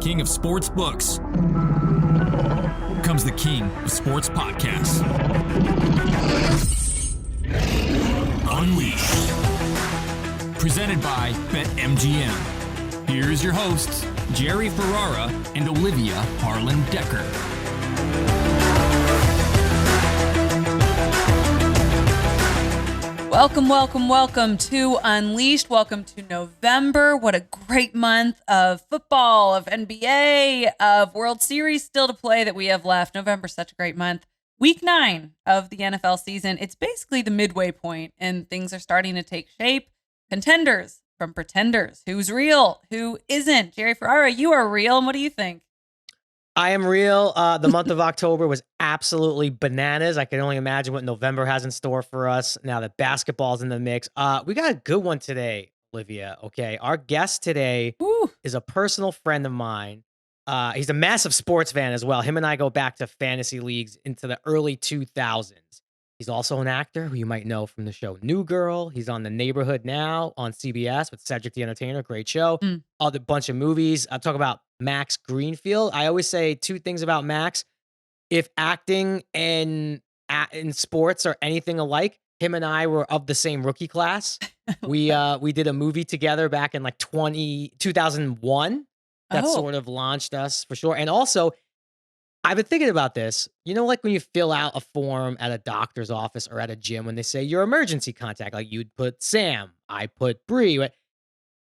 king of sports books comes the king of sports podcasts. Unleashed. Presented by BetMGM. Here's your hosts, Jerry Ferrara and Olivia Harlan Dekker. Welcome to Unleashed. Welcome to November. What a great month of football, of NBA, of World Series still to play that we have left. November's such a great month. Week 9 of the NFL season. It's basically the midway point, and things are starting to take shape. Contenders from pretenders. Who's real? Who isn't? Jerry Ferrara, you are real. And what do you think? I am real. The month of October was absolutely bananas. I can only imagine what November has in store for us now that basketball's in the mix. We got a good one today, Olivia. Okay. Our guest today is a personal friend of mine. He's a massive sports fan as well. Him and I go back to fantasy leagues into the early 2000s. He's also an actor who you might know from the show New Girl. He's on The Neighborhood now on CBS with Cedric the Entertainer. Great show. A bunch of movies. I'll talk about Max Greenfield. I always say two things about Max. If acting and in sports are anything alike, him and I were of the same rookie class. We did a movie together back in like 2001 that sort of launched us for sure. And also, I've been thinking about this. You know, like when you fill out a form at a doctor's office or at a gym when they say your emergency contact, like you'd put Sam, I put Bree.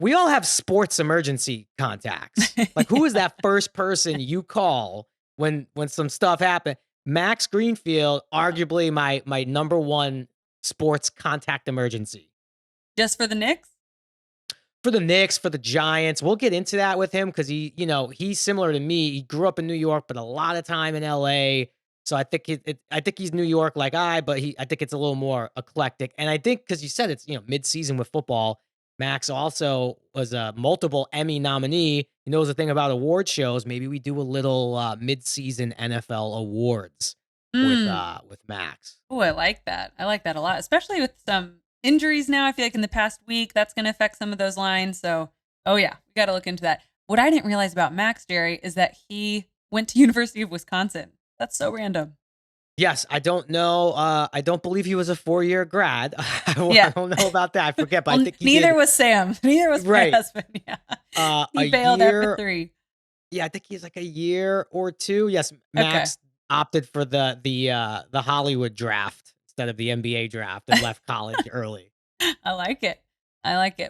We all have sports emergency contacts. Like, who is that first person you call when some stuff happened? Max Greenfield, arguably my number one sports contact emergency. Just for the Knicks? For the Knicks, for the Giants. We'll get into that with him because he's similar to me. He grew up in New York, but a lot of time in LA. So I think he's New York like but I think it's a little more eclectic. And I think because you said it's mid-season with football. Max also was a multiple Emmy nominee. He knows a thing about award shows. Maybe we do a little mid-season NFL awards with Max. Oh, I like that. I like that a lot, especially with some injuries now. I feel like in the past week, that's going to affect some of those lines. So, we got to look into that. What I didn't realize about Max, Jerry, is that he went to University of Wisconsin. That's so random. Yes, I don't know. I don't believe he was a 4-year grad. I don't know about that. I forget, but I think neither was Sam. Neither was my husband. Yeah, he bailed after 3. Yeah, I think he's like a year or 2. Yes, Max opted for the Hollywood draft instead of the NBA draft and left college early. I like it.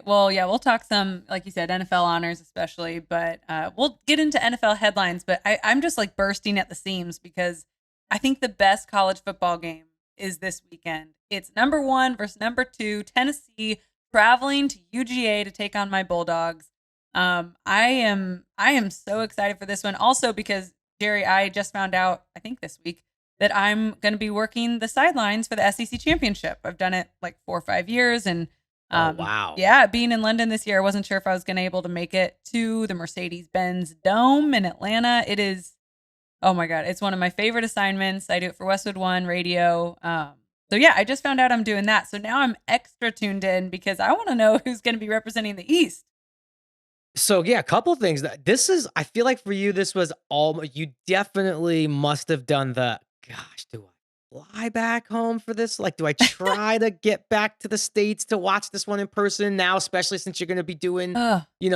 Well, yeah, we'll talk some, like you said, NFL honors especially, but we'll get into NFL headlines. But I'm just like bursting at the seams because I think the best college football game is this weekend. It's number 1 versus number 2, Tennessee traveling to UGA to take on my Bulldogs. I am so excited for this one. Also because, Jerry, I just found out, I think this week, that I'm going to be working the sidelines for the SEC championship. I've done it like 4 or 5 years. And wow. Yeah, being in London this year, I wasn't sure if I was going to be able to make it to the Mercedes-Benz Dome in Atlanta. It is, oh my God, it's one of my favorite assignments. I do it for Westwood One Radio. So yeah, I just found out I'm doing that. So now I'm extra tuned in because I want to know who's going to be representing the East. So yeah, a couple of things. I feel like for you, this was you definitely must have done do I fly back home for this? Like, do I try to get back to the States to watch this one in person now, especially since you're going to be doing,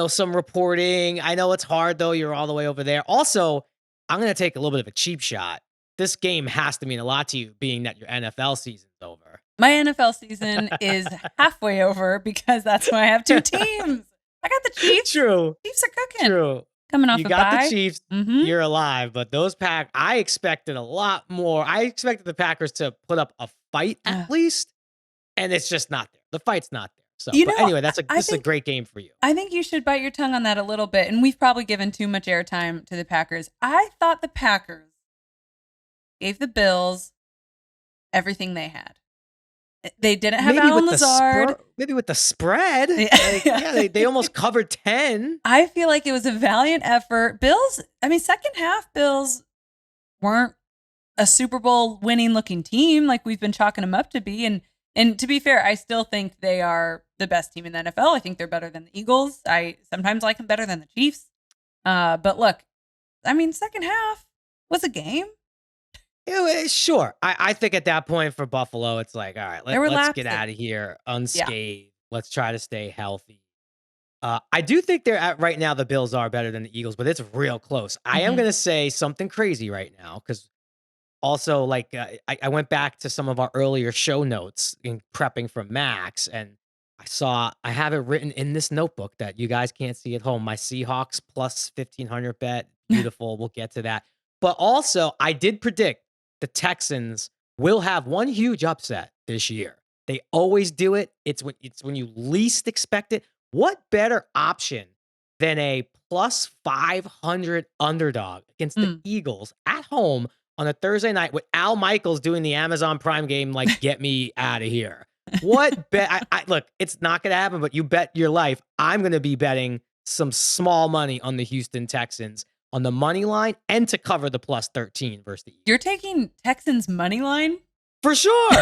some reporting? I know it's hard though. You're all the way over there. Also, I'm going to take a little bit of a cheap shot. This game has to mean a lot to you, being that your NFL season's over. My NFL season is halfway over because that's why I have 2 teams. I got the Chiefs. True. Chiefs are cooking. True. Coming off you a got bye. The Chiefs. Mm-hmm. You're alive, but those I expected a lot more. I expected the Packers to put up a fight at least, and it's just not there. The fight's not there. So, anyway, this is a great game for you. I think you should bite your tongue on that a little bit, and we've probably given too much airtime to the Packers. I thought the Packers gave the Bills everything they had. They didn't have Allen Lazard. Maybe with the spread. They almost covered 10. I feel like it was a valiant effort. Second half Bills weren't a Super Bowl winning looking team like we've been chalking them up to be. And to be fair, I still think they are the best team in the NFL. I think they're better than the Eagles. I sometimes like them better than the Chiefs. But look, I mean, second half was a game. Sure. I think at that point for Buffalo, it's like, all right, There were let's get lapses. out of here Yeah. unscathed. Let's try to stay healthy. I do think they're at right now, the Bills are better than the Eagles, but it's real close. I am Mhm. going to say something crazy right now because also, like, I went back to some of our earlier show notes in prepping for Max, and I have it written in this notebook that you guys can't see at home. My Seahawks plus 1,500 bet. Beautiful. We'll get to that. But also, I did predict the Texans will have one huge upset this year. They always do it. It's when you least expect it. What better option than a plus 500 underdog against the Mm. Eagles at home on a Thursday night with Al Michaels doing the Amazon Prime game, like, get me out of here. What bet? Look, it's not going to happen, but you bet your life. I'm going to be betting some small money on the Houston Texans on the money line and to cover the plus 13 versus the Eagles. You're taking Texans money line? For sure.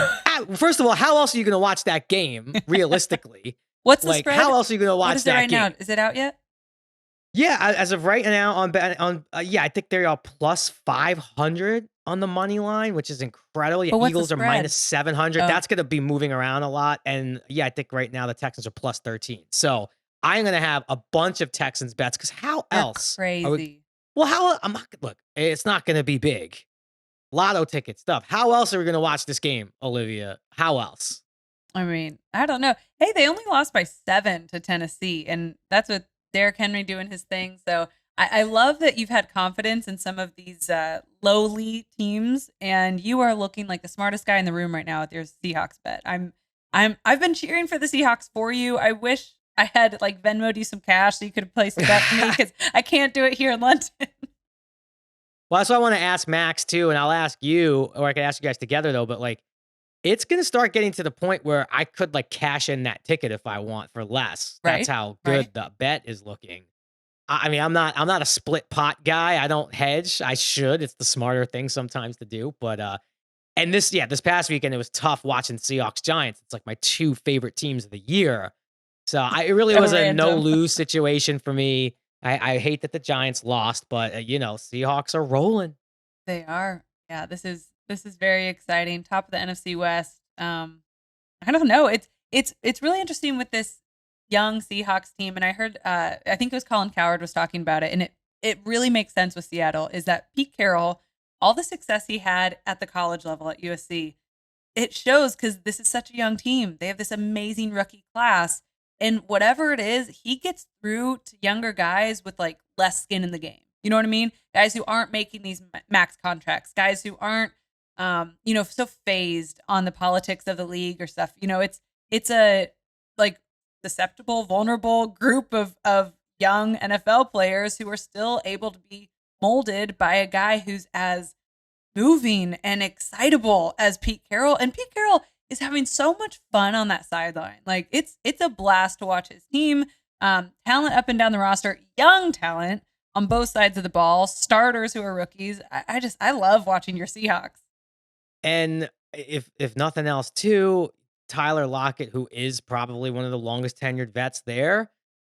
First of all, how else are you going to watch that game realistically? What's the Like, spread? how else are you going to watch What is it that right game? now? Is it out yet? Yeah, as of right now yeah, I think they're all plus 500 on the money line, which is incredible. Yeah, But what's the Eagles are spread? minus 700. Oh. That's going to be moving around a lot. And yeah, I think right now the Texans are plus 13. So I'm going to have a bunch of Texans bets because how You're else? Are we, crazy. well, I'm not, look, it's not going to be big. Lotto ticket stuff. How else are we going to watch this game, Olivia? How else? I mean, I don't know. Hey, they only lost by 7 to Tennessee, and that's with Derrick Henry doing his thing. So I love that you've had confidence in some of these lowly teams, and you are looking like the smartest guy in the room right now with your Seahawks bet. I've been cheering for the Seahawks for you. I wish I had like Venmo'd you some cash so you could have placed a bet for me because I can't do it here in London. Well, that's why I want to ask Max too, and I'll ask you, or I could ask you guys together though. But like, it's gonna start getting to the point where I could like cash in that ticket if I want for less. That's Right, how right. good the bet is looking. I mean, I'm not a split pot guy. I don't hedge. I should. It's the smarter thing sometimes to do. But and this past weekend it was tough watching Seahawks Giants. It's like my two favorite teams of the year. So it really So was a no random. lose situation for me. I hate that the Giants lost, but Seahawks are rolling. They are. Yeah, this is very exciting. Top of the NFC West. I don't know. It's really interesting with this young Seahawks team. And I heard I think it was Colin Cowherd was talking about it, and it really makes sense with Seattle is that Pete Carroll, all the success he had at the college level at USC, it shows because this is such a young team. They have this amazing rookie class. And whatever it is, he gets through to younger guys with like less skin in the game. You know what I mean? Guys who aren't making these max contracts, guys who aren't, so phased on the politics of the league or stuff. It's a like susceptible, vulnerable group of young NFL players who are still able to be molded by a guy who's as moving and excitable as Pete Carroll. And Pete Carroll is having so much fun on that sideline. Like it's a blast to watch his team. Talent up and down the roster, young talent on both sides of the ball, starters who are rookies. I love watching your Seahawks. And if nothing else, too, Tyler Lockett, who is probably one of the longest tenured vets there,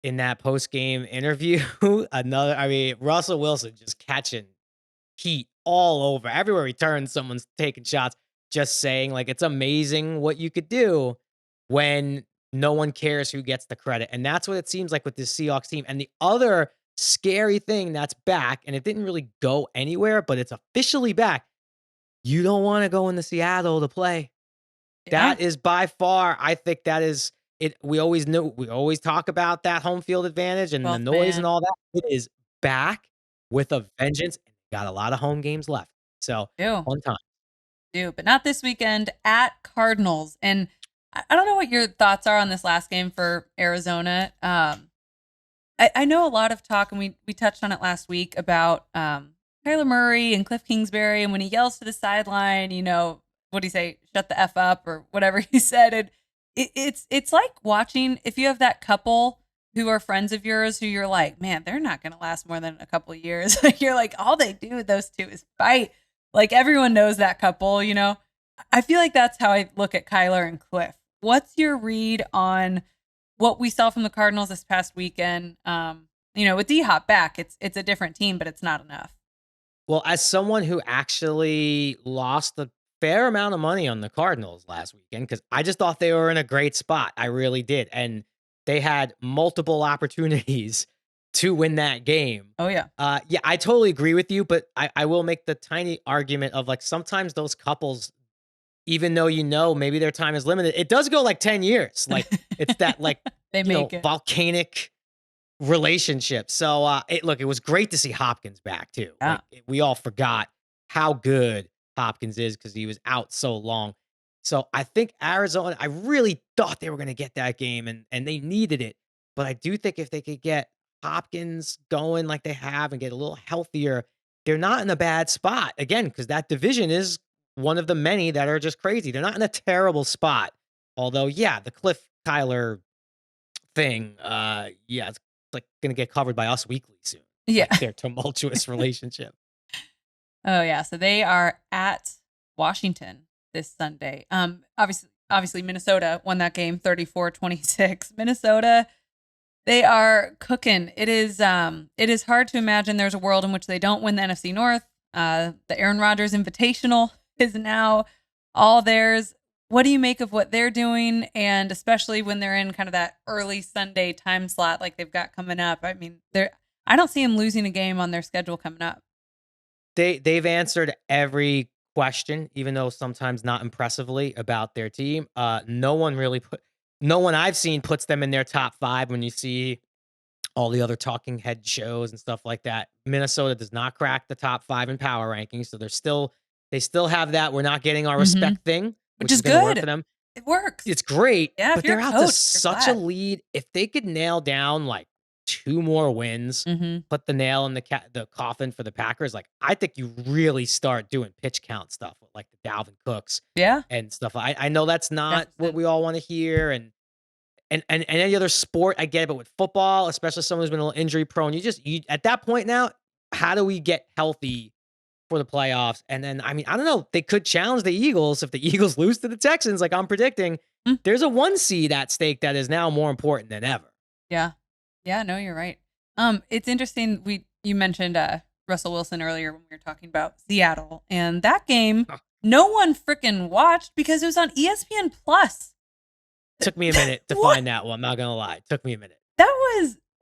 in that post game interview, Russell Wilson just catching heat all over. Everywhere he turns, someone's taking shots, just saying, like, it's amazing what you could do when no one cares who gets the credit. And that's what it seems like with this Seahawks team. And the other scary thing that's back, and it didn't really go anywhere, but it's officially back. You don't want to go into Seattle to play. Yeah. That is by far, I think that is it. We always talk about that home field advantage and the 12th noise and man. all that. It is back with a vengeance. Got a lot of home games left. So Do. fun time. But not this weekend at Cardinals. And I don't know what your thoughts are on this last game for Arizona. I know a lot of talk, and we touched on it last week about Kyler Murray and Cliff Kingsbury, and when he yells to the sideline, what do you say? Shut the F up or whatever he said. And it's like watching if you have that couple who are friends of yours who you're like, man, they're not going to last more than a couple of years. You're like, all they do with those two is fight. Like everyone knows that couple, I feel like that's how I look at Kyler and Cliff. What's your read on what we saw from the Cardinals this past weekend? With D-Hop back, it's a different team, but it's not enough. Well, as someone who actually lost a fair amount of money on the Cardinals last weekend, because I just thought they were in a great spot. I really did. And they had multiple opportunities to win that game. Oh, yeah. Yeah, I totally agree with you, but I will make the tiny argument of like sometimes those couples, even though maybe their time is limited, it does go like 10 years. Like it's that like they make it volcanic relationship. So it was great to see Hopkins back too. Yeah. Like, we all forgot how good Hopkins is because he was out so long. So I think Arizona, I really thought they were going to get that game and they needed it. But I do think if they could get Hopkins going like they have and get a little healthier, they're not in a bad spot again, because that division is one of the many that are just crazy. They're not in a terrible spot. Although, yeah, the Cliff Tyler thing, it's like going to get covered by Us Weekly soon. Yeah. Like their tumultuous relationship. Oh, yeah. So they are at Washington this Sunday. Obviously Minnesota won that game 34-26. Minnesota, they are cooking. It is hard to imagine there's a world in which they don't win the NFC North. The Aaron Rodgers Invitational is now all theirs. What do you make of what they're doing? And especially when they're in kind of that early Sunday time slot like they've got coming up. I mean, I don't see them losing a game on their schedule coming up. They've answered every question, even though sometimes not impressively, about their team. No one I've seen puts them in their top 5 when you see all the other talking head shows and stuff like that. Minnesota does not crack the top 5 in power rankings, so they still have that we're not getting our respect thing, which is gonna work good for them. It works. It's great, Yeah, but they're out to such a lead. If they could nail down like 2 more wins, put the nail in the coffin for the Packers, like I think you really start doing pitch count stuff with like the Dalvin Cooks, and stuff. I know that's not what we all want to hear, and any other sport I get it, but with football, especially someone who's been a little injury prone, you at that point now, how do we get healthy for the playoffs? And then, I mean, I don't know. They could challenge the Eagles if the Eagles lose to the Texans, like I'm predicting. There's a 1 seed at stake that is now more important than ever. Yeah. Yeah, no, you're right. It's interesting. You mentioned Russell Wilson earlier when we were talking about Seattle, and that game, no one freaking watched because it was on ESPN Plus. Took me a minute to find that one. I'm not gonna lie. Took me a minute. That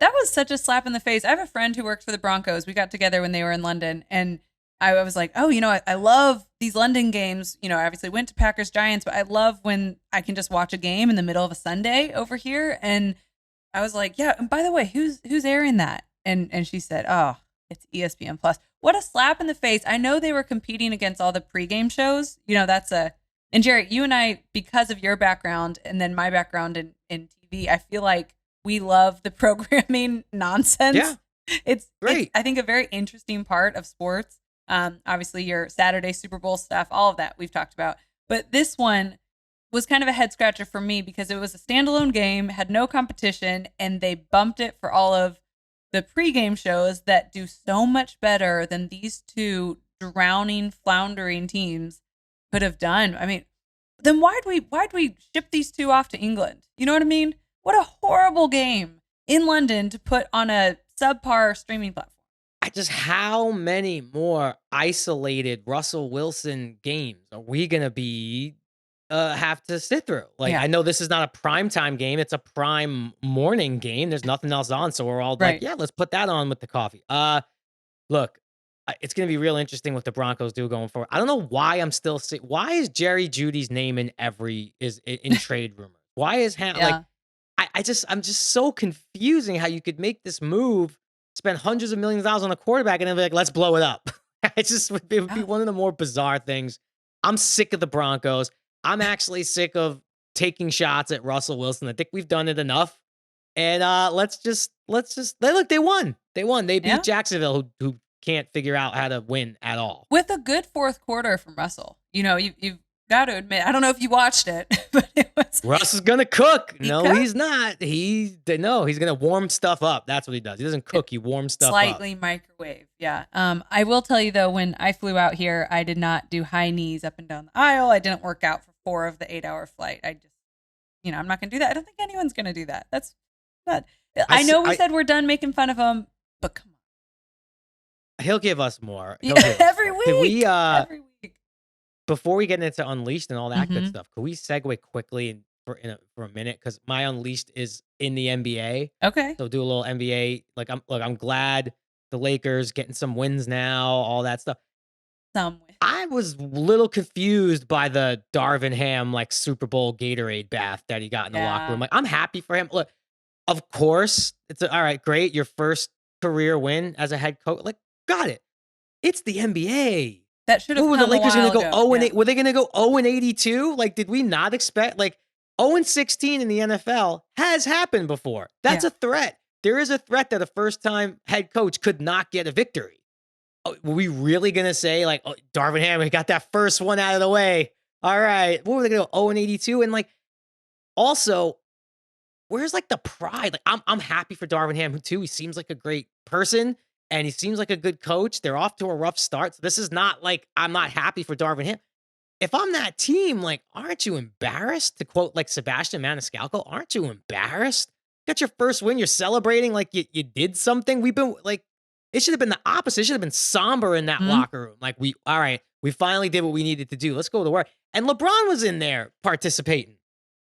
was such a slap in the face. I have a friend who works for the Broncos. We got together when they were in London, and I was like, oh, I love these London games. I obviously went to Packers Giants, but I love when I can just watch a game in the middle of a Sunday over here. And I was like, yeah. And by the way, who's airing that? And she said, oh, it's ESPN Plus. What a slap in the face. I know they were competing against all the pregame shows. And Jerry, you and I, because of your background and then my background in TV, I feel like we love the programming nonsense. Yeah. It's great. It's, I think, a very interesting part of sports. Obviously your Saturday Super Bowl stuff, all of that we've talked about. But this one was kind of a head scratcher for me because it was a standalone game, had no competition, and they bumped it for all of the pregame shows that do so much better than these two drowning, floundering teams could have done. I mean, then why'd we ship these two off to England? You know what I mean? What a horrible game in London to put on a subpar streaming platform. How many more isolated Russell Wilson games are we gonna be have to sit through? Like, I know this is not a primetime game; it's a prime morning game. There's nothing else on, so we're all like, "Yeah, let's put that on with the coffee." Look, it's gonna be real interesting what the Broncos do going forward. I don't know why I'm still why is Jerry Jeudy's name in trade rumors? Why is like I'm just so confusing how you could make this move, spend hundreds of millions of dollars on a quarterback, and then be like, let's blow it up. It would be one of the more bizarre things. I'm sick of the Broncos. I'm actually sick of taking shots at Russell Wilson. I think we've done it enough. And let's just they won. They beat Jacksonville, who can't figure out how to win at all. With a good fourth quarter from Russell. You've got to admit, I don't know if you watched it, but it was. Russ is gonna cook. He's not. He's gonna warm stuff up. That's what he does. He doesn't cook. He warms stuff slightly up. Microwave. Yeah. I will tell you though, when I flew out here, I did not do high knees up and down the aisle. I didn't work out for 4 of the 8-hour flight. I just, I'm not gonna do that. I don't think anyone's gonna do that. That's not. I know we said we're done making fun of him, but come on. He'll give us more. Every week. Could we, Every week. before we get into Unleashed and all that good Mhm. stuff, could we segue quickly for a minute? Because my Unleashed is in the NBA. Okay. So do a little NBA. Like I'm glad the Lakers getting some wins now, all that stuff. I was a little confused by the Darvin Ham like Super Bowl Gatorade bath that he got in the locker room. Like, I'm happy for him. Look, of course, all right, great. Your first career win as a head coach. Like, got it. It's the NBA. That should have What were come the Lakers going to go 0 and 8? Were they going to go 0 and 82? Like, did we not expect 0 and 16 in the NFL has happened before? That's a threat. There is a threat that a first-time head coach could not get a victory. Were we really going to say, Darvin Ham, we got that first one out of the way. All right. What were they going to go 0 and 82? And, also, where's, the pride? I'm happy for Darvin Ham, too. He seems like a great person, and he seems like a good coach. They're off to a rough start. So this is not I'm not happy for Darvin Ham. If I'm that team, aren't you embarrassed? To quote, Sebastian Maniscalco, aren't you embarrassed? Got your first win. You're celebrating like you did something. We've been, it should have been the opposite. It should have been somber in that locker room. All right, we finally did what we needed to do. Let's go to work. And LeBron was in there participating.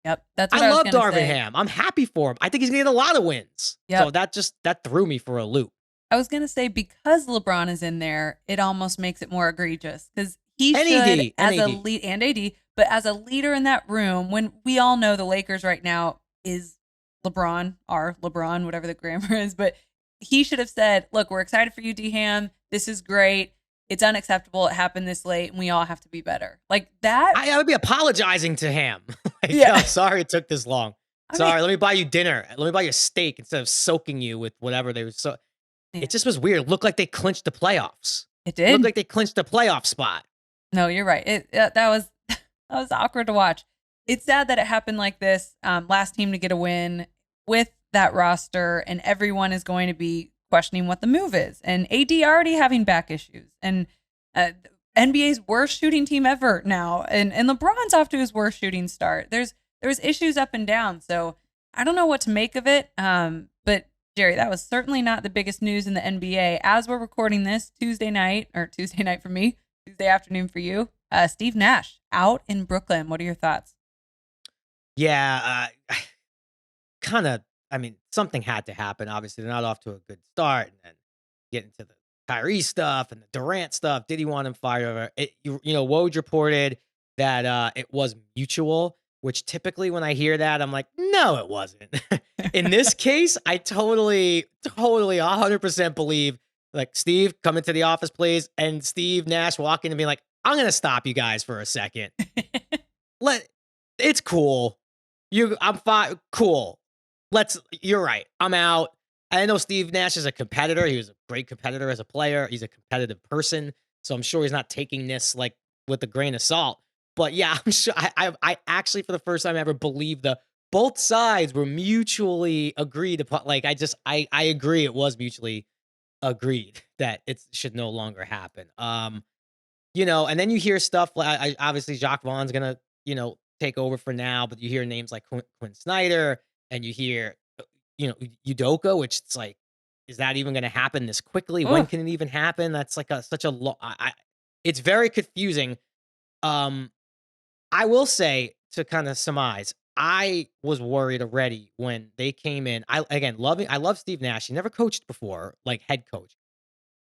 Yep. That's what I I love was gonna Darvin say. Ham. I'm happy for him. I think he's going to get a lot of wins. Yep. So that threw me for a loop. I was going to say, because LeBron is in there, it almost makes it more egregious, because he should, as a lead, and AD, but as a leader in that room, when we all know the Lakers right now is LeBron, whatever the grammar is, but he should have said, look, we're excited for you, D-Ham. This is great. It's unacceptable. It happened this late, and we all have to be better. Like that. I would be apologizing to Ham. Yeah. Oh, sorry it took this long. Sorry, let me buy you dinner. Let me buy you a steak instead of soaking you with whatever they were. So it just was weird. It looked like they clinched the playoffs. It did. It looked like they clinched the playoff spot. No, you're right. That was awkward to watch. It's sad that it happened like this. Last team to get a win with that roster, and everyone is going to be questioning what the move is. And AD already having back issues, and NBA's worst shooting team ever now, and LeBron's off to his worst shooting start. There's issues up and down, so I don't know what to make of it. But Jerry, that was certainly not the biggest news in the NBA. As we're recording this Tuesday night for me, Tuesday afternoon for you, Steve Nash out in Brooklyn. What are your thoughts? Yeah, something had to happen. Obviously, they're not off to a good start, and then get into the Kyrie stuff and the Durant stuff. Did he want him fired over? Woj reported that it was mutual, which typically when I hear that, I'm like, no, it wasn't. In this case, I totally 100% believe, Steve, come into the office, please. And Steve Nash walking and being like, I'm going to stop you guys for a second. It's cool. I'm fine. Cool. You're right. I'm out. I know Steve Nash is a competitor. He was a great competitor as a player. He's a competitive person. So I'm sure he's not taking this with a grain of salt. But yeah, I'm sure I actually, for the first time ever, believe both sides were mutually agreed upon. I agree. It was mutually agreed that it should no longer happen. And then you hear stuff like, obviously Jacques Vaughn's going to, take over for now, but you hear names like Quinn Snyder, and you hear, Udoka, which it's like, is that even going to happen this quickly? When can it even happen? That's such a long, it's very confusing. I will say, to kind of surmise, I was worried already when they came in. I love Steve Nash. He never coached before, head coach.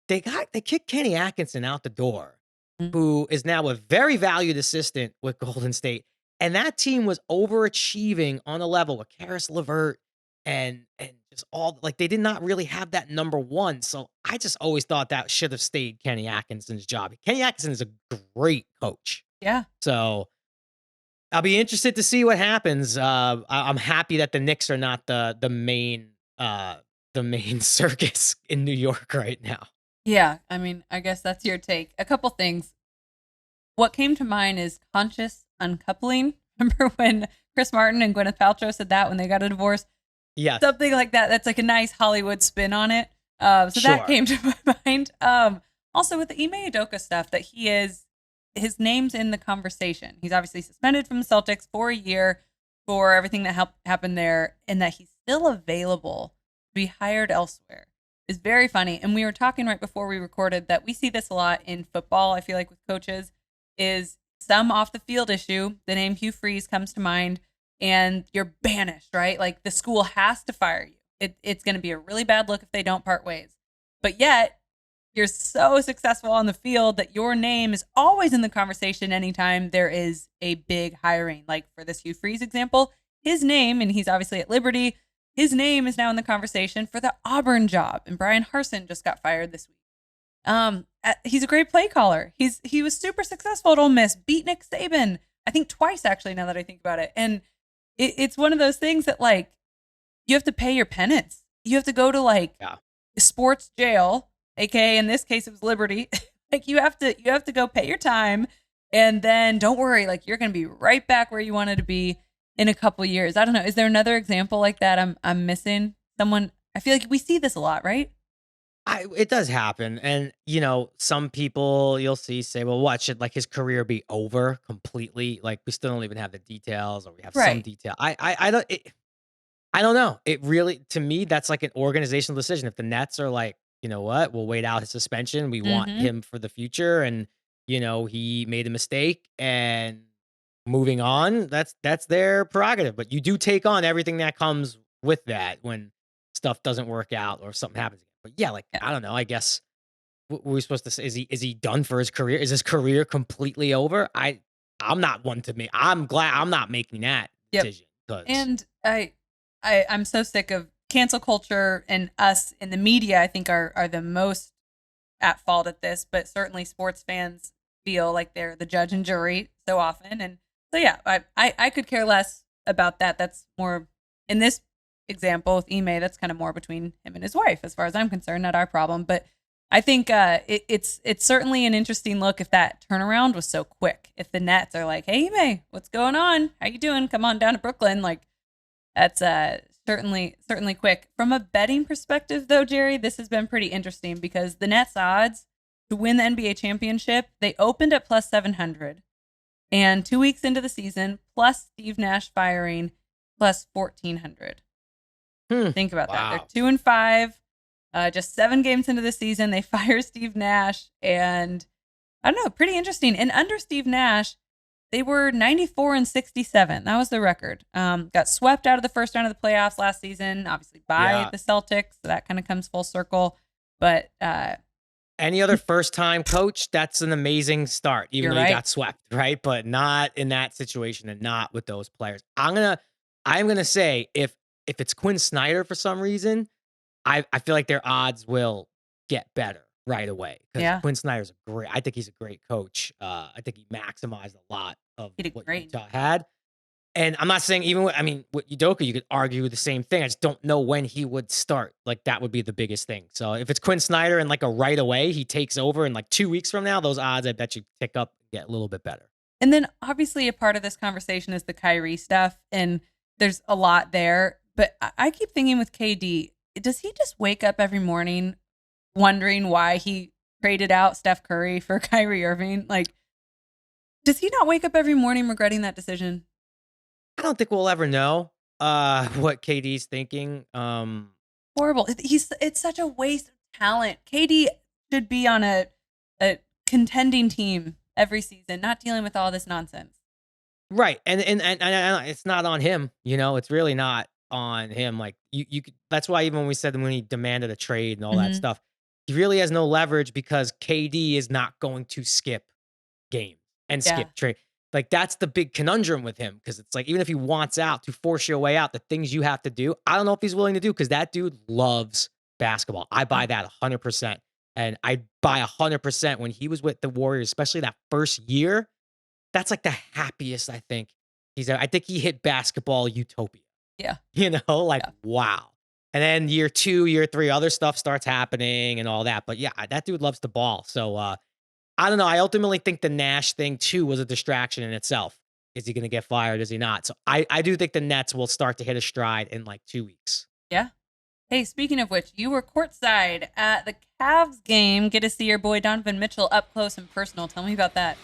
They kicked Kenny Atkinson out the door, who is now a very valued assistant with Golden State. And that team was overachieving on a level with Karis LeVert and just all, they did not really have that number one. So I just always thought that should have stayed Kenny Atkinson's job. Kenny Atkinson is a great coach. Yeah. So I'll be interested to see what happens. I'm happy that the Knicks are not the main circus in New York right now. Yeah, I guess that's your take. A couple things. What came to mind is conscious uncoupling. Remember when Chris Martin and Gwyneth Paltrow said that when they got a divorce? Yeah, something like that. That's a nice Hollywood spin on it. So sure. That came to my mind. Also with the Ime Udoka stuff, that his name's in the conversation. He's obviously suspended from the Celtics for a year for everything that happened there, and that he's still available be hired elsewhere is very funny. And we were talking right before we recorded that we see this a lot in football. I feel like with coaches is some off the field issue. The name Hugh Freeze comes to mind and you're banished, right? Like the school has to fire you. It's going to be a really bad look if they don't part ways. But yet you're so successful on the field that your name is always in the conversation anytime there is a big hiring. Like for this Hugh Freeze example, his name, and he's obviously at Liberty, his name is now in the conversation for the Auburn job. And Brian Harsin just got fired this week. He's a great play caller. He was super successful at Ole Miss, beat Nick Saban, I think twice actually, now that I think about it. And it's one of those things that like, you have to pay your penance. You have to go to like sports jail, aka in this case it was Liberty. Like you have to go pay your time, and then don't worry, like you're gonna be right back where you wanted to be in a couple years. I don't know. Is there another example like that I'm missing? Someone, I feel like we see this a lot, right? It does happen. And, you know, some people you'll see say, well, what should like his career be over completely? Like we still don't even have the details, or we have some detail. I don't know. It really, to me, that's like an organizational decision. If the Nets are like, you know what, we'll wait out his suspension. We want him for the future. And, you know, he made a mistake and moving on, that's their prerogative. But you do take on everything that comes with that when stuff doesn't work out or something happens. But yeah, like, I don't know, I guess what were we supposed to say? Is he done for his career? Is his career completely over? I'm not one to make. I'm glad I'm not making that decision. And I'm so sick of cancel culture, and us in the media, I think are the most at fault at this, but certainly sports fans feel like they're the judge and jury so often. And so, yeah, I could care less about that. That's more in this example with Ime, that's kind of more between him and his wife, as far as I'm concerned, not our problem. But I think it's certainly an interesting look if that turnaround was so quick. If the Nets are like, hey, Ime, what's going on? How you doing? Come on down to Brooklyn. Like, that's certainly quick. From a betting perspective, though, Jerry, this has been pretty interesting because the Nets odds to win the NBA championship, they opened at plus 700. And 2 weeks into the season, plus Steve Nash firing, plus 1,400. Think about that. They're 2-5. Just 7 games into the season, they fire Steve Nash. And I don't know, pretty interesting. And under Steve Nash, they were 94-67. That was the record. Got swept out of the first round of the playoffs last season, obviously by the Celtics. So that kind of comes full circle. But any other first-time coach, that's an amazing start, even though you got swept, right? But not in that situation and not with those players. I'm gonna say if it's Quinn Snyder for some reason, I feel like their odds will get better right away. Because Quinn Snyder's I think he's a great coach. I think he maximized a lot of what Utah had. And I'm not saying with Udoka, you could argue the same thing. I just don't know when he would start. Like that would be the biggest thing. So if it's Quinn Snyder and like a right away, he takes over in like 2 weeks from now, those odds I bet you tick up and get a little bit better. And then obviously a part of this conversation is the Kyrie stuff. And there's a lot there. But I keep thinking with KD, does he just wake up every morning wondering why he traded out Steph Curry for Kyrie Irving? Like, does he not wake up every morning regretting that decision? I don't think we'll ever know what KD's thinking. Horrible. It's such a waste of talent. KD should be on a contending team every season, not dealing with all this nonsense. Right. And it's not on him, it's really not on him. Like you could, that's why even when we said when he demanded a trade and all that stuff, he really has no leverage because KD is not going to skip games and skip trade. Like that's the big conundrum with him. Cause it's like, even if he wants out to force your way out, the things you have to do, I don't know if he's willing to do. Cause that dude loves basketball. I buy that 100%. And I buy 100% when he was with the Warriors, especially that first year. That's like the happiest I think I think he hit basketball utopia. Yeah. Wow. And then year 2, year 3, other stuff starts happening and all that. But yeah, that dude loves the ball. So I don't know. I ultimately think the Nash thing too was a distraction in itself. Is he going to get fired? Is he not? So I do think the Nets will start to hit a stride in like 2 weeks. Yeah. Hey, speaking of which, you were courtside at the Cavs game. Get to see your boy Donovan Mitchell up close and personal. Tell me about that.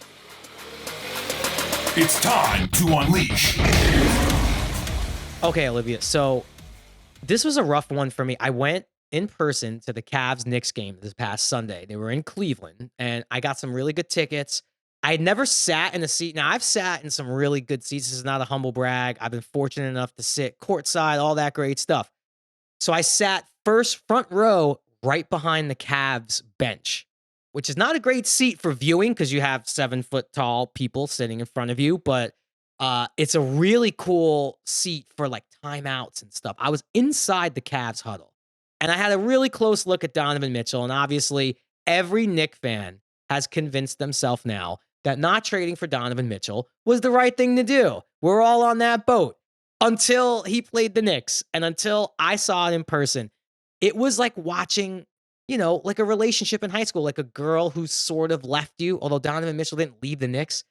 It's time to unleash. Okay, Olivia. So This was a rough one for me. I went in person to the Cavs-Knicks game this past Sunday. They were in Cleveland, and I got some really good tickets. I had never sat in a seat. Now, I've sat in some really good seats. This is not a humble brag. I've been fortunate enough to sit courtside, all that great stuff. So I sat front row right behind the Cavs bench, which is not a great seat for viewing because you have 7-foot tall people sitting in front of you, but it's a really cool seat for like timeouts and stuff. I was inside the Cavs huddle, and I had a really close look at Donovan Mitchell, and obviously every Knick fan has convinced themselves now that not trading for Donovan Mitchell was the right thing to do. We're all on that boat until he played the Knicks and until I saw it in person. It was like watching, like a relationship in high school, like a girl who sort of left you, although Donovan Mitchell didn't leave the Knicks,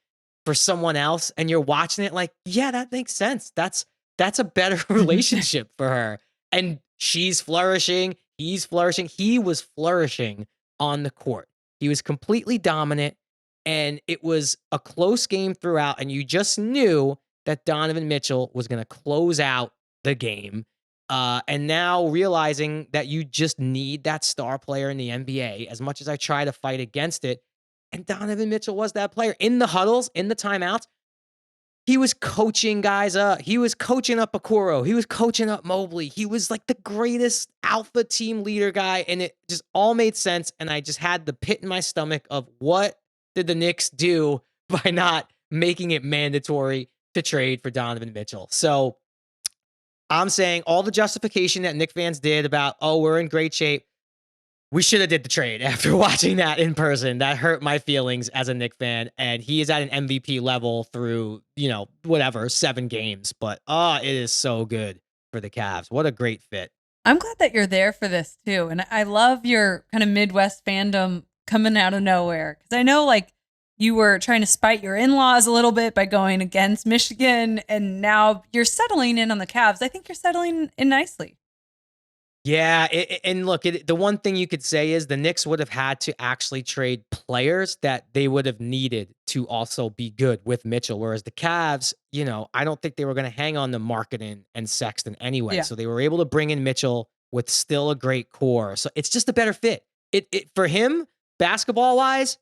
for someone else, and you're watching it like, yeah, that makes sense. That's a better relationship for her. And she's flourishing. He's flourishing. He was flourishing on the court. He was completely dominant, and it was a close game throughout, and you just knew that Donovan Mitchell was going to close out the game. And now realizing that you just need that star player in the NBA, as much as I try to fight against it, and Donovan Mitchell was that player in the huddles, in the timeouts. He was coaching guys up. He was coaching up Okoro. He was coaching up Mobley. He was like the greatest alpha team leader guy. And it just all made sense. And I just had the pit in my stomach of what did the Knicks do by not making it mandatory to trade for Donovan Mitchell? So I'm saying all the justification that Knicks fans did about, oh, we're in great shape. We should have did the trade after watching that in person. That hurt my feelings as a Knicks fan. And he is at an MVP level through, 7 games. But it is so good for the Cavs. What a great fit. I'm glad that you're there for this too. And I love your kind of Midwest fandom coming out of nowhere. Because I know you were trying to spite your in-laws a little bit by going against Michigan. And now you're settling in on the Cavs. I think you're settling in nicely. Yeah, and look, the one thing you could say is the Knicks would have had to actually trade players that they would have needed to also be good with Mitchell, whereas the Cavs, I don't think they were going to hang on to Markkanen and Sexton anyway. Yeah. So they were able to bring in Mitchell with still a great core. So it's just a better fit. It for him, basketball-wise,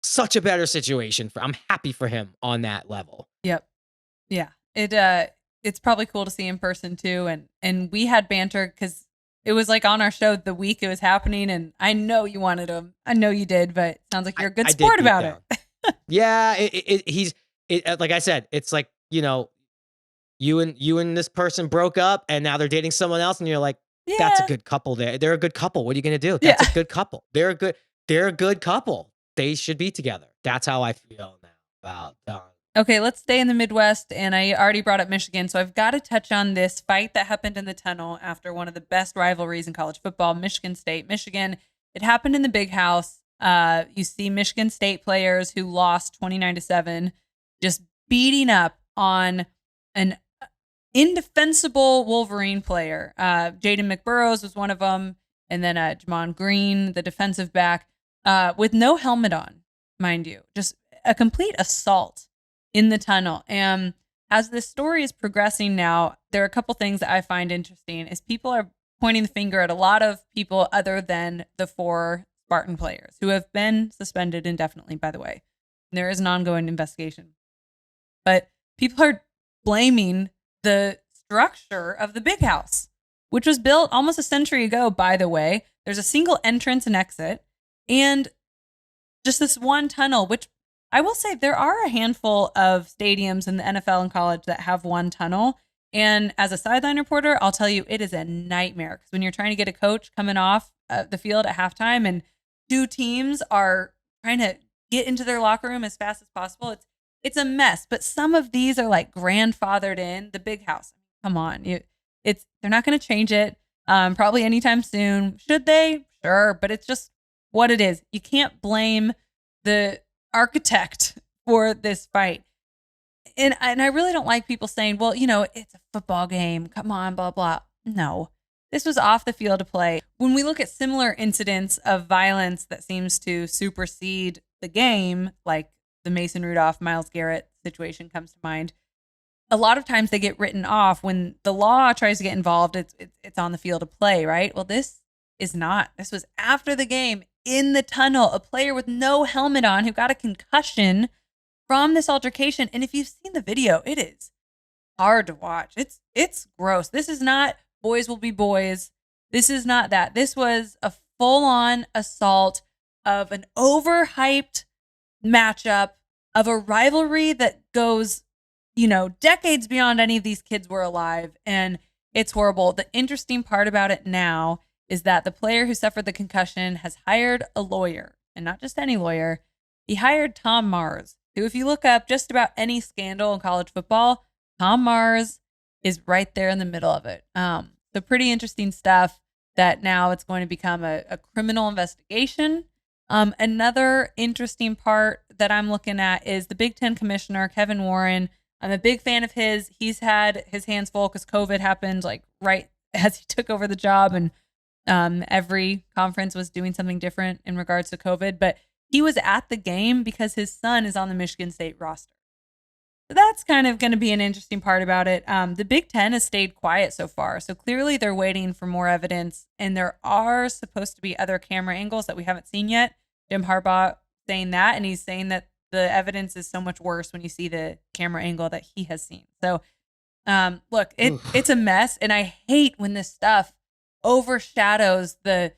such a better situation. I'm happy for him on that level. Yep. Yeah. It's probably cool to see in person too. And we had banter because it was on our show the week it was happening. And I know you wanted him. I know you did, but it sounds like you're a good sport about it. Yeah. He's like I said, it's like, you and this person broke up and now they're dating someone else. And you're like, yeah, that's a good couple there. They're a good couple. What are you going to do? That's a good couple. They're a good couple. They should be together. That's how I feel now about Don. Okay, let's stay in the Midwest, and I already brought up Michigan, so I've got to touch on this fight that happened in the tunnel after one of the best rivalries in college football, Michigan State, Michigan. It happened in the Big House. You see Michigan State players who lost 29-7, just beating up on an indefensible Wolverine player. Jaden McBurrows was one of them, and then Jamon Green, the defensive back, with no helmet on, mind you. Just a complete assault in the tunnel. And as this story is progressing now, there are a couple things that I find interesting is people are pointing the finger at a lot of people other than the 4 Spartan players who have been suspended indefinitely, by the way. And there is an ongoing investigation. But people are blaming the structure of the Big House, which was built almost a century ago, by the way. There's a single entrance and exit and just this one tunnel, which I will say there are a handful of stadiums in the NFL and college that have one tunnel. And as a sideline reporter, I'll tell you, it is a nightmare because when you're trying to get a coach coming off the field at halftime and 2 teams are trying to get into their locker room as fast as possible, it's a mess. But some of these are grandfathered in. The Big House, come on, they're not going to change it probably anytime soon. Should they? Sure, but it's just what it is. You can't blame the architect for this fight. And I really don't like people saying, well, it's a football game. Come on, blah, blah. No, this was off the field of play. When we look at similar incidents of violence that seems to supersede the game, like the Mason Rudolph, Myles Garrett situation comes to mind, a lot of times they get written off when the law tries to get involved. It's on the field of play, right? Well, this is not. This was after the game in the tunnel, a player with no helmet on who got a concussion from this altercation. And if you've seen the video, it is hard to watch. It's gross. This is not boys will be boys. This is not that. This was a full-on assault of an overhyped matchup of a rivalry that goes, decades beyond any of these kids were alive. And it's horrible. The interesting part about it now is that the player who suffered the concussion has hired a lawyer, and not just any lawyer. He hired Tom Mars, who, if you look up just about any scandal in college football, Tom Mars is right there in the middle of it. So pretty interesting stuff that now it's going to become a criminal investigation. Another interesting part that I'm looking at is the Big Ten commissioner, Kevin Warren. I'm a big fan of his. He's had his hands full because COVID happened like right as he took over the job, and every conference was doing something different in regards to COVID. But he was at the game because his son is on the Michigan State roster. So that's kind of going to be an interesting part about it. The Big Ten has stayed quiet so far. So clearly they're waiting for more evidence. And there are supposed to be other camera angles that we haven't seen yet. Jim Harbaugh saying that. And he's saying that the evidence is so much worse when you see the camera angle that he has seen. So look, it's a mess. And I hate when this stuff overshadows the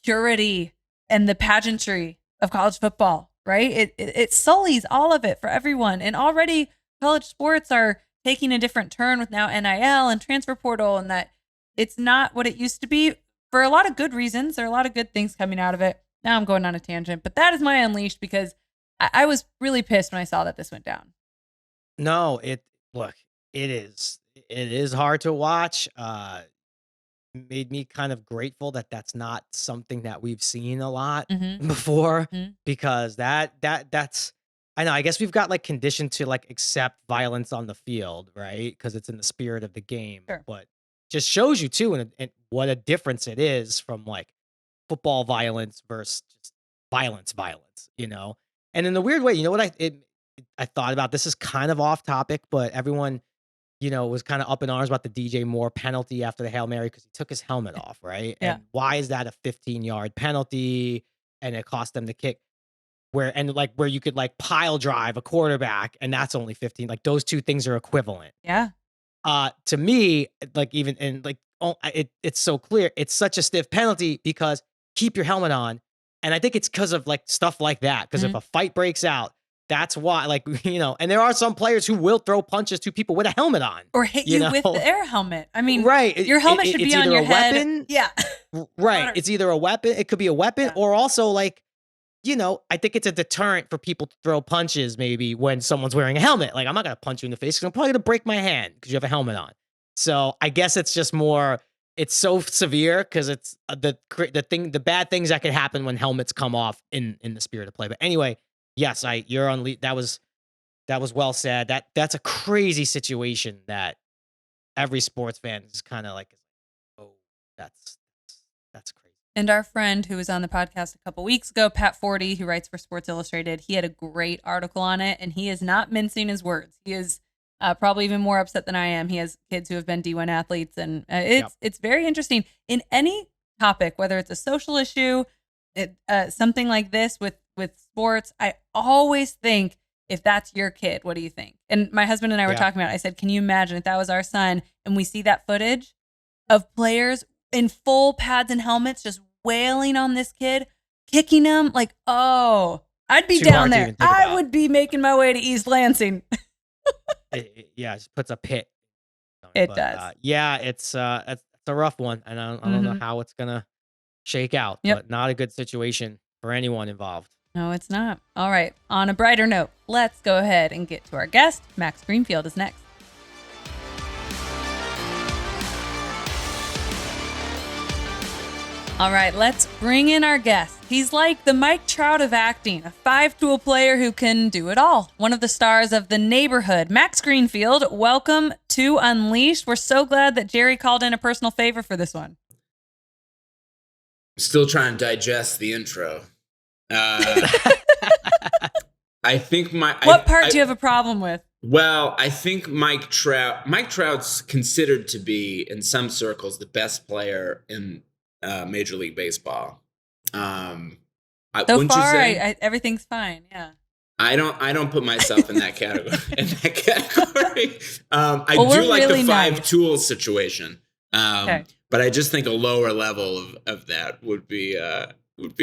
purity and the pageantry of college football. Right? It sullies all of it for everyone. And already college sports are taking a different turn with now NIL and transfer portal, and that it's not what it used to be for a lot of good reasons. There are a lot of good things coming out of it. Now I'm going on a tangent, but that is my Unleashed because I was really pissed when I saw that this went down. No, it is hard to watch. Made me kind of grateful that that's not something that we've seen a lot before, because that's I know, I guess we've got like conditioned to like accept violence on the field, right? Because it's in the spirit of the game. Sure. But just shows you too, and what a difference it is from like football violence versus just violence, And in a weird way, you know what I thought about? This is kind of off topic, but everyone was kind of up in arms about the DJ Moore penalty after the Hail Mary because he took his helmet off, right? Yeah. And why is that a 15-yard penalty? And it cost them the kick where you could like pile drive a quarterback and that's only 15. Like those two things are equivalent. Yeah. To me, like even and like it's so clear. It's such a stiff penalty because keep your helmet on. And I think it's because of like stuff like that. Because if a fight breaks out, that's why, like, and there are some players who will throw punches to people with a helmet on. Or hit you with their helmet. I mean, right. Your helmet should be on your head. Weapon. Yeah. Right. It's either a weapon. It could be a weapon or also like, I think it's a deterrent for people to throw punches maybe when someone's wearing a helmet. Like, I'm not going to punch you in the face because I'm probably going to break my hand because you have a helmet on. So I guess it's just more, it's so severe because it's the bad things that could happen when helmets come off in the spirit of play. But anyway, yes, you're on. That was well said. That's a crazy situation that every sports fan is kind of like, oh, that's crazy. And our friend who was on the podcast a couple weeks ago, Pat Forty, who writes for Sports Illustrated, he had a great article on it, and he is not mincing his words. He is probably even more upset than I am. He has kids who have been D1 athletes, and it's very interesting in any topic, whether it's a social issue, something like this with sports. I always think, if that's your kid, what do you think? And my husband and I were talking about it. I said, can you imagine if that was our son and we see that footage of players in full pads and helmets just wailing on this kid, kicking him? Like, oh, I'd be down there. I would be making my way to East Lansing. It just puts a pit. It does. It's a rough one. And I don't know how it's going to shake out, but not a good situation for anyone involved. No, it's not. All right. On a brighter note, let's go ahead and get to our guest. Max Greenfield is next. All right, let's bring in our guest. He's like the Mike Trout of acting, a 5-tool player who can do it all. One of the stars of The Neighborhood, Max Greenfield. Welcome to Unleashed. We're so glad that Jerry called in a personal favor for this one. Still trying to digest the intro. I think What part do you have a problem with? Well, I think Mike Trout's considered to be, in some circles, the best player in Major League Baseball. So Wouldn't you far, say? everything's fine. Yeah. I don't put myself in that category. I Well, do we're like really the five nice. tools situation. Okay. But I just think a lower level of that would be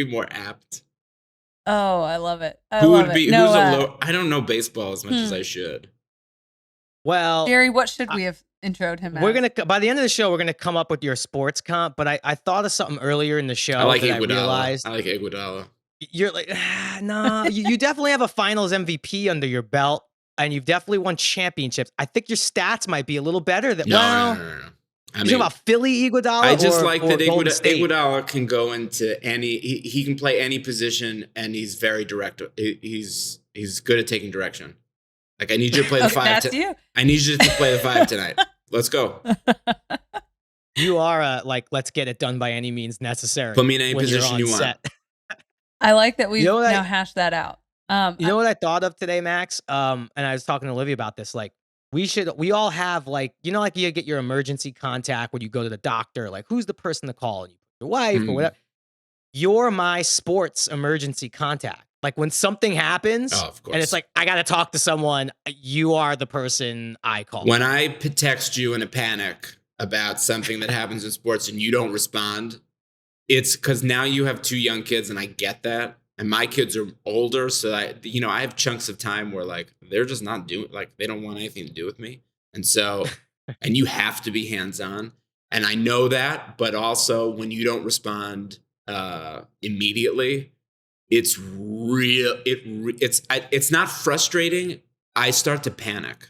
more apt. Oh, I love it. Who love would be? it. No, Who's a low? I don't know baseball as much as Hmm. I should. Well, Jerry, what should we have introed him we're as? gonna by the end of the show, we're gonna come up with your sports comp. But I thought of something earlier in the show I like that I Iguodala. realized. I like Iguodala. You're like, nah, you definitely have a finals MVP under your belt, and you've definitely won championships. I think your stats might be a little better than, No. I mean, talking about Philly Iguodala I just or, like or that Golden State? Iguodala can go into any. He can play any position, and he's very direct. He's good at taking direction. Like, I need you to play the Okay, five. that's you. I need you to play the five tonight. Let's go. You are like, let's get it done by any means necessary. Put me in any when you're position on you want. set. I like that we've You know what now hashed that out. You know what I thought of today, Max? And I was talking to Olivia about this. Like, we all have like, like you get your emergency contact when you go to the doctor. Like, who's the person to call? And you put your wife or whatever. You're my sports emergency contact. Like, when something happens, Oh, of course. and it's like I got to talk to someone, you are the person I call. When I text you in a panic about something that happens in sports and you don't respond, it's because now you have two young kids, and I get that. And my kids are older, so I have chunks of time where like they're just not doing, like they don't want anything to do with me, and so and you have to be hands on, and I know that, but also when you don't respond immediately, it's real. It's not frustrating. I start to panic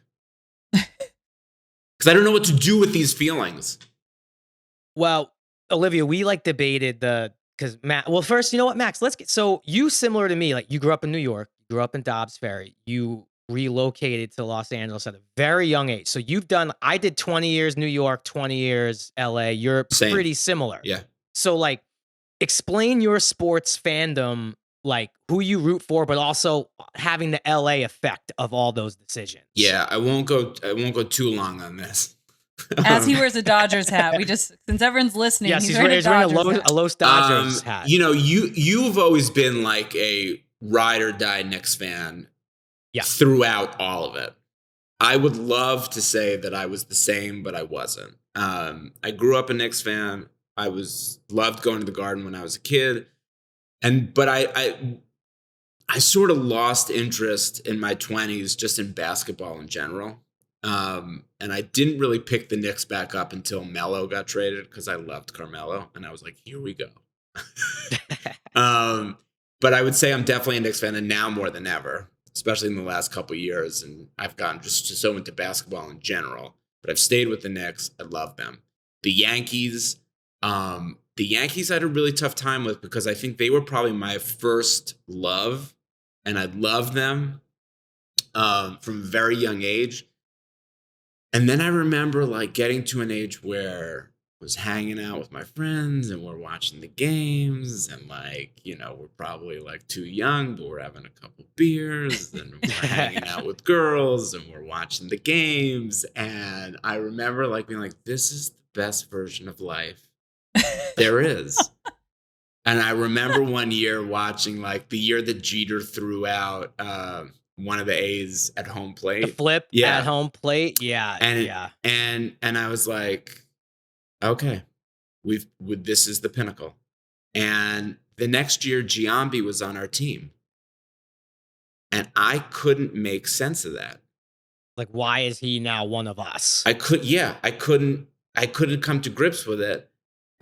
because I don't know what to do with these feelings. Well, Olivia, we like debated because Matt. Well, first, you know what, Max? So you similar to me. Like, you grew up in New York, you grew up in Dobbs Ferry, you relocated to Los Angeles at a very young age. So I did 20 years New York, 20 years LA. You're Same. pretty similar. Yeah. So like, explain your sports fandom, like who you root for, but also having the LA effect of all those decisions. Yeah, I won't go too long on this. As he wears a Dodgers hat, since everyone's listening, yes, he's wearing a Los Dodgers hat. You've always been like a ride or die Knicks fan. Yeah. Throughout all of it. I would love to say that I was the same, but I wasn't. I grew up a Knicks fan. I loved going to the Garden when I was a kid, but I sort of lost interest in my 20s just in basketball in general. And I didn't really pick the Knicks back up until Melo got traded because I loved Carmelo, and I was like, here we go. But I would say I'm definitely a Knicks fan, and now more than ever, especially in the last couple of years. And I've gotten just so into basketball in general, but I've stayed with the Knicks. I love them. The Yankees I had a really tough time with because I think they were probably my first love, and I loved them from a very young age. And then I remember like getting to an age where I was hanging out with my friends and we're watching the games, and like, we're probably like too young, but we're having a couple beers and we're hanging out with girls and we're watching the games. And I remember like being like, this is the best version of life there is. And I remember one year watching like the year that Jeter threw out one of the A's at home plate. The flip at home plate. Yeah. And I was like, okay, this is the pinnacle. And the next year, Giambi was on our team. And I couldn't make sense of that. Like, why is he now one of us? I couldn't come to grips with it.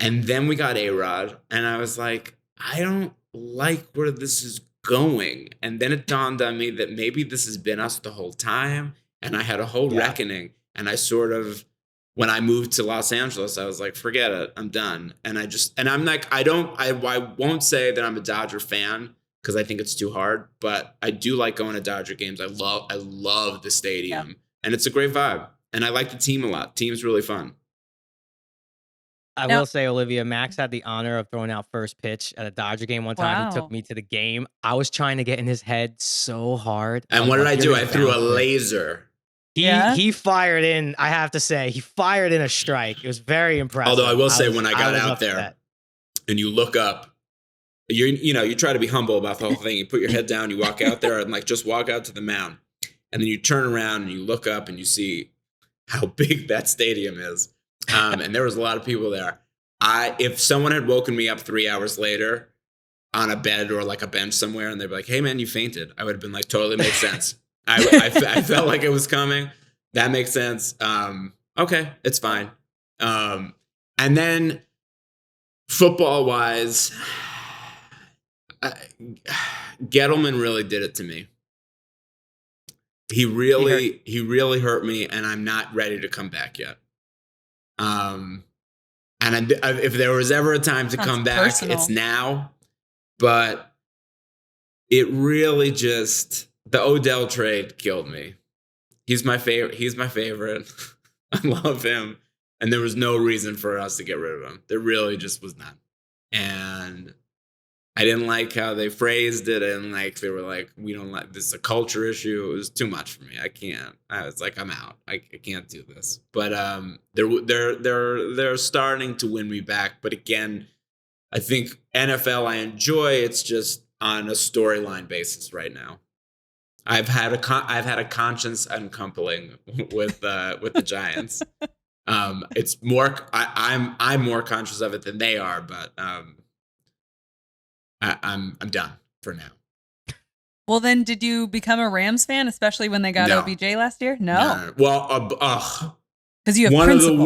And then we got A-Rod, and I was like, I don't like where this is going. And then it dawned on me that maybe this has been us the whole time. And I had a whole reckoning. And I sort of, when I moved to Los Angeles, I was like, forget it, I'm done. And I'm like, I won't say that I'm a Dodger fan because I think it's too hard, but I do like going to Dodger games. I love the stadium, and it's a great vibe. And I like the team a lot. Team's really fun. I will say, Olivia, Max had the honor of throwing out first pitch at a Dodger game one time. He took me to the game. I was trying to get in his head so hard. And what did I do? I threw a laser He fired in, I have to say, he fired in a strike. It was very impressive. Although I will say, when I got out upset. there and you look up, you try to be humble about the whole thing. You put your head down, you walk out there and like just walk out to the mound. And then you turn around and you look up and you see how big that stadium is. And there was a lot of people there. If someone had woken me up 3 hours later on a bed or like a bench somewhere and they'd be like, hey man, you fainted, I would have been like, totally makes sense. I felt like it was coming. That makes sense. Okay, it's fine. And then football wise, Gettleman really did it to me. He really hurt me, and I'm not ready to come back yet. And if there was ever a time to come back, it's now. But it really just, the Odell trade killed me. He's my favorite. I love him. And there was no reason for us to get rid of him. There really just was none. And I didn't like how they phrased it. And like, they were like, we don't like, this is a culture issue. It was too much for me. I can't. I was like, I'm out. I can't do this. But they're starting to win me back. But again, I think NFL I enjoy. It's just on a storyline basis right now. I've had a conscience uncoupling with the Giants. It's more, I'm more conscious of it than they are, but I'm done for now. Well, then, did you become a Rams fan, especially when they got OBJ last year? No. Well, because you have one principle. of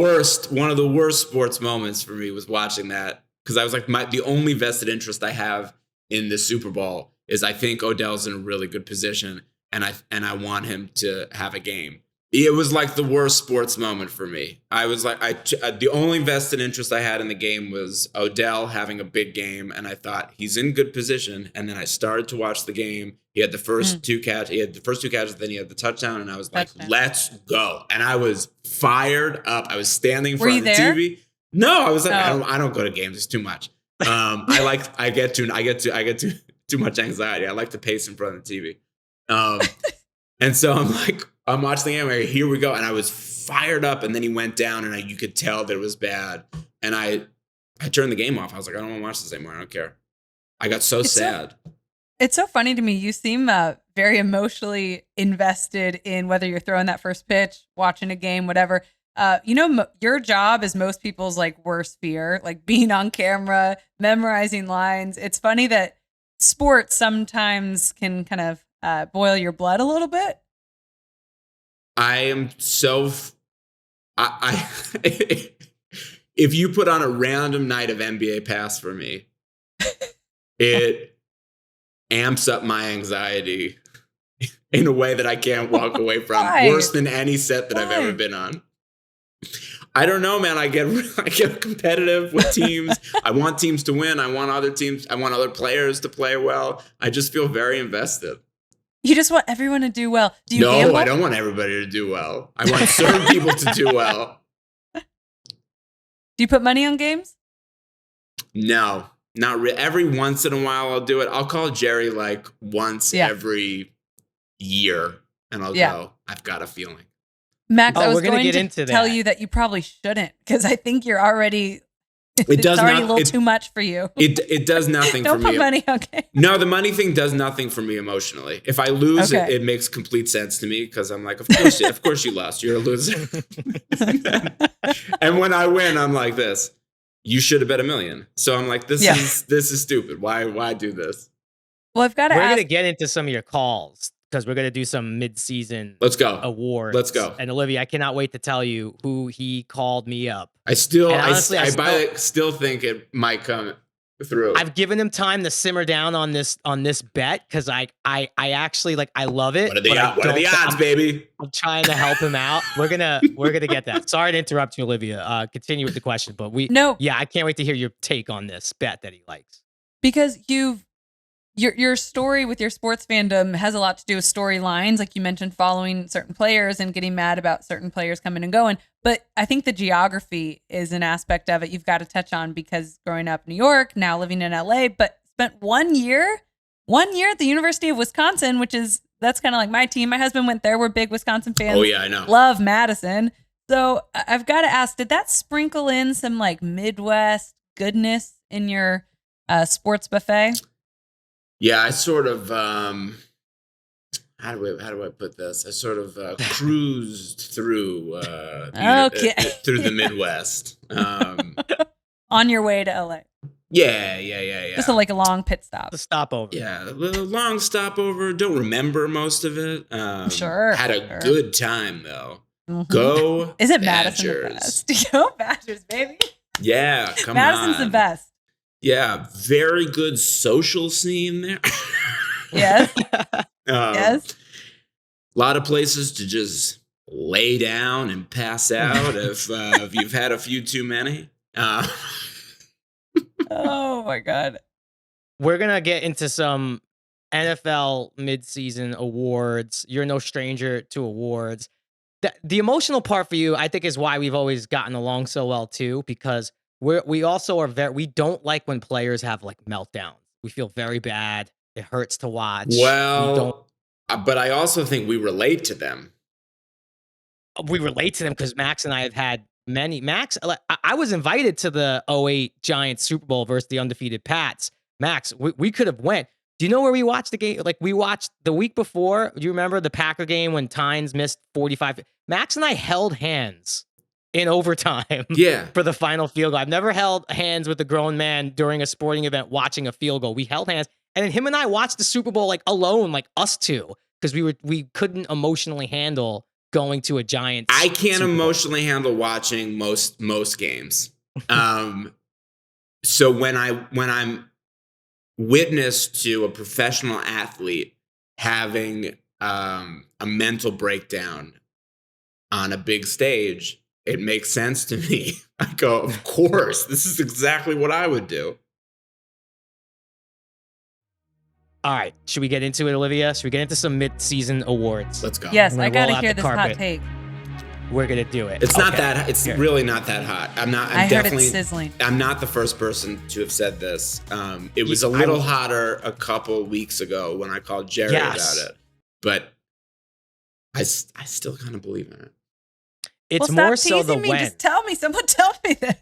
the worst sports moments for me was watching that, because I was like, the only vested interest I have in the Super Bowl is I think Odell's in a really good position, and I want him to have a game. It was like the worst sports moment for me. I was like, the only vested interest I had in the game was Odell having a big game, and I thought he's in good position. And then I started to watch the game. He had the first two catches. He had the first two catches, then he had the touchdown, and I was like, let's go. And I was fired up. I was standing in front of the TV. No, I was like, I don't go to games. It's too much. I get too much anxiety. I like to pace in front of the TV. And so I'm watching the game. Like, here we go. And I was fired up. And then he went down, and you could tell that it was bad. And I turned the game off. I was like, I don't want to watch this anymore. I don't care. I got so sad. It's so funny to me. You seem very emotionally invested in whether you're throwing that first pitch, watching a game, whatever. Your job is most people's like worst fear, like being on camera, memorizing lines. It's funny that sports sometimes can kind of boil your blood a little bit. I am so. If you put on a random night of NBA Pass for me, it amps up my anxiety in a way that I can't walk away from. Why? Worse than any set that I've ever been on. I don't know, man. I get competitive with teams. I want teams to win. I want other players to play well. I just feel very invested. You just want everyone to do well. Do you No, gamble? I don't want everybody to do well. I want certain people to do well. Do you put money on games? No, not really. Every once in a while I'll do it. I'll call Jerry like once every year, and I'll go, I've got a feeling. Max, I was going to tell you that you probably shouldn't, because I think you're already... It's already a little too much for you. It does nothing for me. Don't put money on games. No, the money thing does nothing for me emotionally. If I lose, it makes complete sense to me, because I'm like, of course you lost. You're a loser. And when I win, I'm like this. You should have bet $1 million. So I'm like, this is stupid. Why do this? Well, I've got to We're going to get into some of your calls, because we're going to do some MidSeason Awards. Let's go. And Olivia, I cannot wait to tell you who he called me up. I still think it might come through. I've given him time to simmer down on this bet, because I actually I love it. What are the odds, baby? I'm trying to help him out. We're gonna get that. Sorry to interrupt you, Olivia. Continue with the question, but I can't wait to hear your take on this bet that he likes. Because your story with your sports fandom has a lot to do with storylines, like you mentioned, following certain players and getting mad about certain players coming and going. But I think the geography is an aspect of it you've got to touch on, because growing up in New York, now living in LA, but spent 1 year at the University of Wisconsin, which is that's kind of like my team. My husband went there. We're big Wisconsin fans. Oh yeah, I know. Love Madison. So I've got to ask, did that sprinkle in some like Midwest goodness in your sports buffet? Yeah, I sort of how do I put this? I sort of cruised through through the Midwest. On your way to LA. Yeah. Just like a long pit stop. The stopover. Yeah, a little long stopover. Don't remember most of it. Sure. Had a good time though. Mm-hmm. Go Isn't Badgers. Madison the best? Go Badgers, baby. Yeah, come Madison's on. the best. Yeah, very good social scene there. Yes. Yes. A lot of places to just lay down and pass out if you've had a few too many. Oh my God. We're going to get into some NFL midseason awards. You're no stranger to awards. The emotional part for you, I think, is why we've always gotten along so well too, because we also are we don't like when players have like meltdowns. We feel very bad. It hurts to watch. Well, but I also think we relate to them. We relate to them because Max and I have had many. Max, I was invited to the 2008 Giants Super Bowl versus the undefeated Pats. Max, we could have went. Do you know where we watched the game? Like, we watched the week before. Do you remember the Packer game when Tynes missed 45? Max and I held hands in overtime for the final field goal. I've never held hands with a grown man during a sporting event watching a field goal. We held hands. And then him and I watched the Super Bowl like alone, like us two, because we couldn't emotionally handle going to a Giants. I can't emotionally handle watching most games. So when I'm witness to a professional athlete having a mental breakdown on a big stage, it makes sense to me. I go, of course, this is exactly what I would do. All right, should we get into it, Olivia? Should we get into some mid-season awards? Let's go. Yes, I gotta hear this hot take. We're gonna do it. It's not that. It's really not that hot. I'm definitely heard it's sizzling. I'm not the first person to have said this. It was a little hotter a couple weeks ago when I called Jerry about it, but I still kind of believe in it. It's well, more stop so the me. when. Just tell me. Someone tell me this.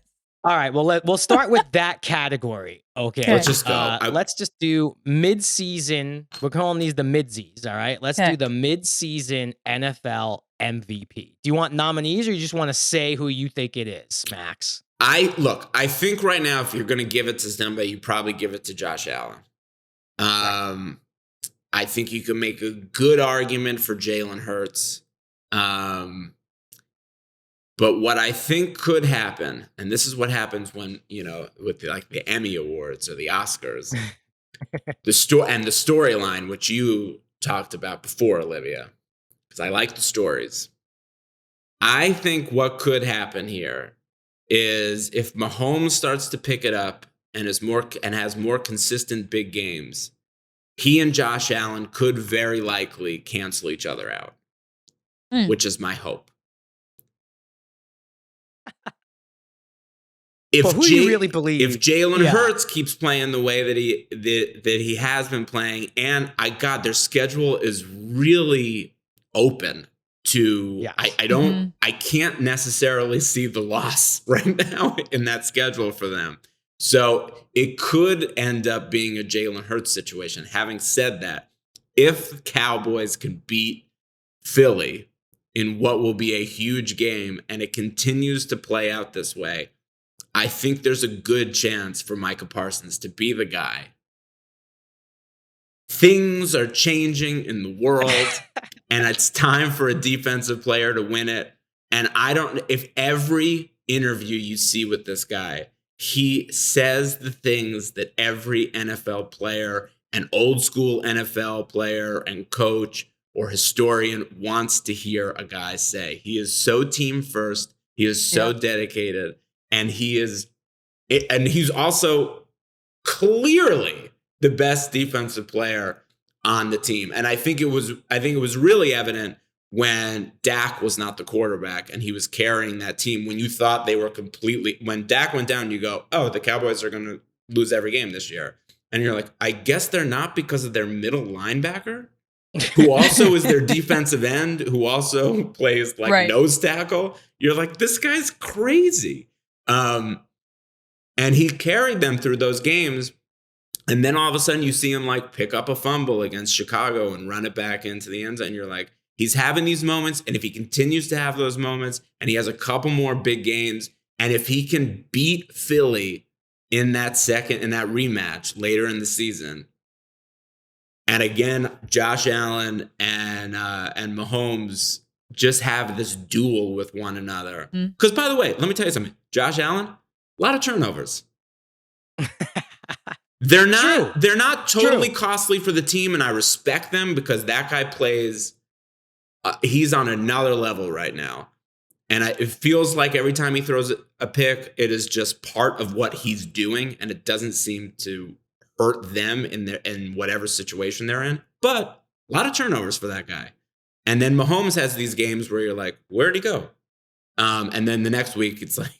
All right. Well, we'll start with that category. Okay. Let's just go. Let's just do mid-season. We're calling these the midsies. All right. Let's do the mid-season NFL MVP. Do you want nominees or you just want to say who you think it is, Max? I think right now, if you're going to give it to somebody, you probably give it to Josh Allen. I think you can make a good argument for Jalen Hurts. But what I think could happen, and this is what happens when, with the Emmy Awards or the Oscars, the storyline, which you talked about before, Olivia, because I like the stories. I think what could happen here is if Mahomes starts to pick it up and has more consistent big games, he and Josh Allen could very likely cancel each other out, which is my hope. Who do you really believe? If Jalen Hurts keeps playing the way that he has been playing, and their schedule is really open to. Yes. I can't necessarily see the loss right now in that schedule for them. So it could end up being a Jalen Hurts situation. Having said that, if the Cowboys can beat Philly in what will be a huge game, and it continues to play out this way, I think there's a good chance for Micah Parsons to be the guy. Things are changing in the world, and it's time for a defensive player to win it. And if every interview you see with this guy, he says the things that every NFL player, an old school NFL player and coach or historian wants to hear a guy say. He is so team first. He is so dedicated. And he's also clearly the best defensive player on the team. And I think it was really evident when Dak was not the quarterback and he was carrying that team. When you thought they were when Dak went down, you go, oh, the Cowboys are going to lose every game this year. And you're like, I guess they're not because of their middle linebacker. who also is their defensive end, who also plays like nose tackle. You're like, this guy's crazy. And he carried them through those games. And then all of a sudden you see him like pick up a fumble against Chicago and run it back into the end zone. And you're like, he's having these moments. And if he continues to have those moments and he has a couple more big games, and if he can beat Philly in that rematch later in the season, and again, Josh Allen and Mahomes just have this duel with one another. Because, by the way, let me tell you something. Josh Allen, a lot of turnovers. They're not totally costly for the team, and I respect them because that guy plays. He's on another level right now, and it feels like every time he throws a pick, it is just part of what he's doing, and it doesn't seem to hurt them in whatever situation they're in. But a lot of turnovers for that guy. And then Mahomes has these games where you're like, where'd he go? And then the next week it's like,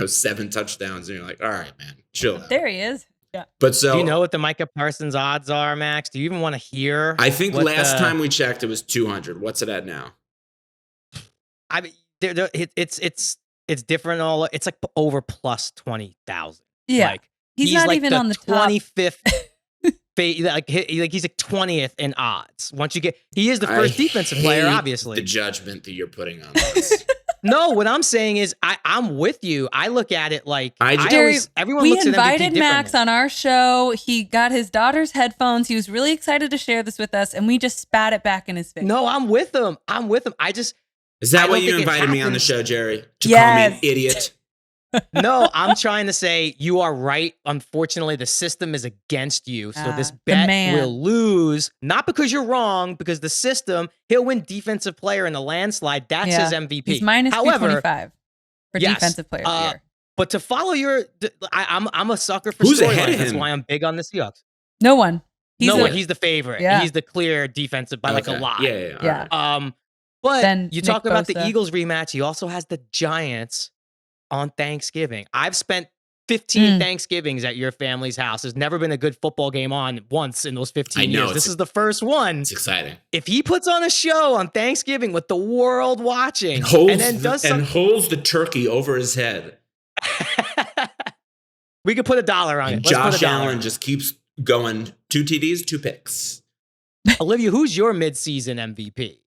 7 touchdowns, and you're like, all right, man, chill out. There he is. Yeah. But so, do you know what the Micah Parsons odds are, Max? Do you even want to hear? I think last time we checked, it was 200. What's it at now? I mean, it's different. It's like over plus 20,000. Yeah. Like, he's not like even on the top. 25th. He's like 20th in odds. Once you get, he is the first defensive player, obviously. The judgment that you're putting on us. No, what I'm saying is I'm with you. I look at it like everyone we looks at MVP invited Max differently. on our show. He got his daughter's headphones. He was really excited to share this with us, and we just spat it back in his face. No, I'm with him. Is that why you invited me on the show, Jerry? To Yes. call me an idiot? No, I'm trying to say you are right. Unfortunately, the system is against you. So this bet will lose, not because you're wrong, because the system, he'll win defensive player in the landslide. That's his MVP. He's minus 225 for defensive player of the year. But to follow I'm a sucker for who's ahead storylines. of That's him? why I'm big on the Seahawks. No one. He's the favorite. Yeah. He's the clear defensive by like a lot. Yeah. Yeah. But Then you talk Nick about the Bosa. Eagles rematch. He also has the Giants on Thanksgiving. I've spent 15 Thanksgivings at your family's house. There's never been a good football game on once in those 15 years. This is the first one. It's exciting. If he puts on a show on Thanksgiving with the world watching and then holds the turkey over his head, we could put $1 on it. Let's Josh put $1 Allen just keeps going 2 TDs, 2 picks. Olivia, who's your midseason MVP?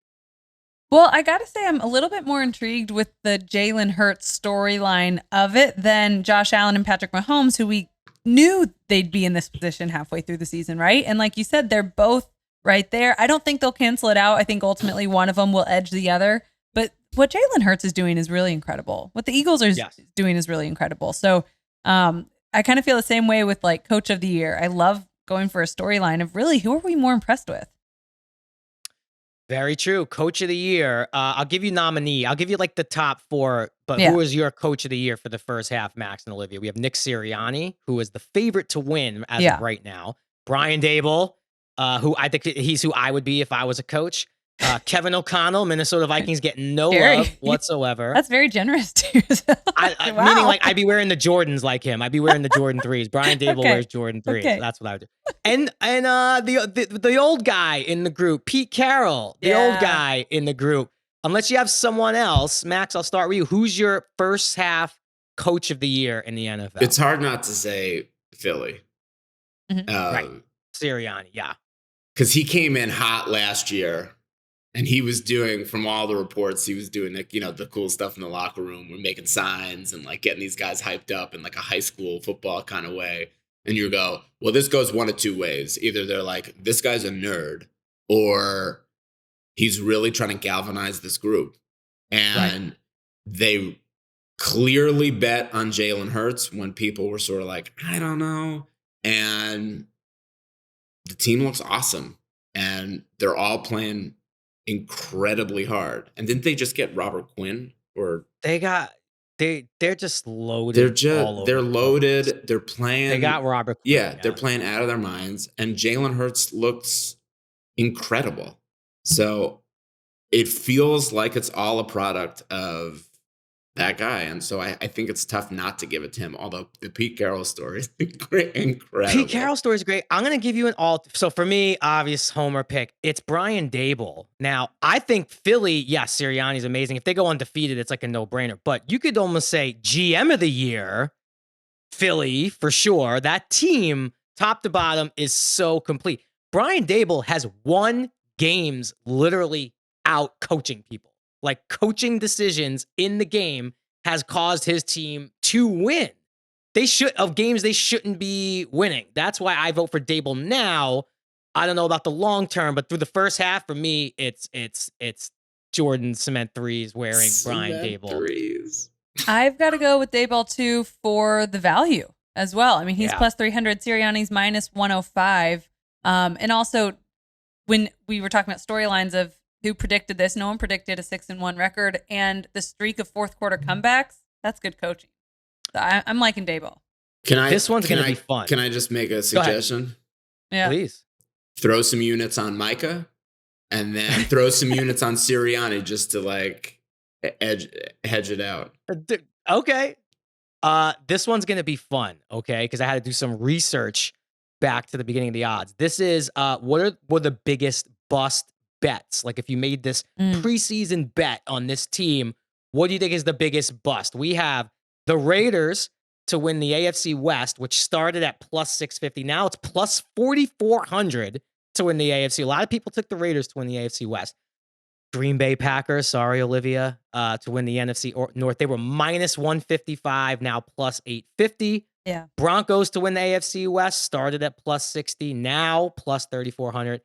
Well, I got to say, I'm a little bit more intrigued with the Jalen Hurts storyline of it than Josh Allen and Patrick Mahomes, who we knew they'd be in this position halfway through the season, right? And like you said, they're both right there. I don't think they'll cancel it out. I think ultimately one of them will edge the other. But what Jalen Hurts is doing is really incredible. What the Eagles are doing is really incredible. So I kind of feel the same way with like Coach of the Year. I love going for a storyline of really who are we more impressed with? Very true. Coach of the Year. I'll give you nominee. I'll give you like the top 4. But who is your Coach of the Year for the first half, Max and Olivia? We have Nick Sirianni, who is the favorite to win as of right now. Brian Dable, who I think he's who I would be if I was a coach. Kevin O'Connell, Minnesota Vikings get no love whatsoever. That's very generous to yourself. Wow. Meaning like I'd be wearing the Jordans like him. I'd be wearing the Jordan 3s. Brian Dable wears Jordan 3s. Okay. So that's what I would do. And the old guy in the group, Pete Carroll, the old guy in the group. Unless you have someone else, Max, I'll start with you. Who's your first half Coach of the Year in the NFL? It's hard not to say Philly. Right. Sirianni, yeah. Because he came in hot last year. And he was doing, from all the reports, he was doing like, the cool stuff in the locker room. We're making signs and like getting these guys hyped up in like a high school football kind of way. And you go, well, this goes one of 2 ways. Either they're like, this guy's a nerd, or he's really trying to galvanize this group. And they clearly bet on Jalen Hurts when people were sort of like, I don't know. And the team looks awesome. And they're all playing incredibly hard. And didn't they just get Robert Quinn? Or they're just loaded. They're loaded. They're playing. They got Robert Quinn. Yeah, they're playing out of their minds. And Jalen Hurts looks incredible. So it feels like it's all a product of that guy. And so I think it's tough not to give it to him, although the Pete Carroll story is incredible. Pete Carroll story is great. I'm going to give you an alt. So for me, obvious homer pick. It's Brian Dable. Now, I think Philly, yes, Sirianni's amazing. If they go undefeated, it's like a no-brainer. But you could almost say GM of the year, Philly, for sure. That team, top to bottom, is so complete. Brian Dable has won games literally out coaching people. Like, coaching decisions in the game has caused his team to win. Of games they shouldn't be winning. That's why I vote for Dable now. I don't know about the long term, but through the first half, for me, it's Jordan cement threes wearing Brian Dable. Threes. I've got to go with Dayball too for the value as well. I mean, he's plus 300, Sirianni's minus 105. And also, when we were talking about storylines of who predicted this, no one predicted a 6-1 record, and the streak of fourth quarter comebacks. That's good coaching. So I'm liking Dayball. This one's going to be fun. Can I just make a suggestion? Yeah, please. Throw some units on Micah, and then throw some units on Sirianni just to like hedge it out. Okay. This one's going to be fun, okay? Because I had to do some research back to the beginning of the odds. This is what are the biggest bust bets? Like, if you made this preseason bet on this team, what do you think is the biggest bust? We have the Raiders to win the AFC West, which started at plus 650. Now it's plus 4,400 to win the AFC. A lot of people took the Raiders to win the AFC West. Green Bay Packers, sorry, Olivia, to win the NFC North. They were minus 155, now plus 850. Yeah. Broncos to win the AFC West, started at plus 60, now plus 3,400.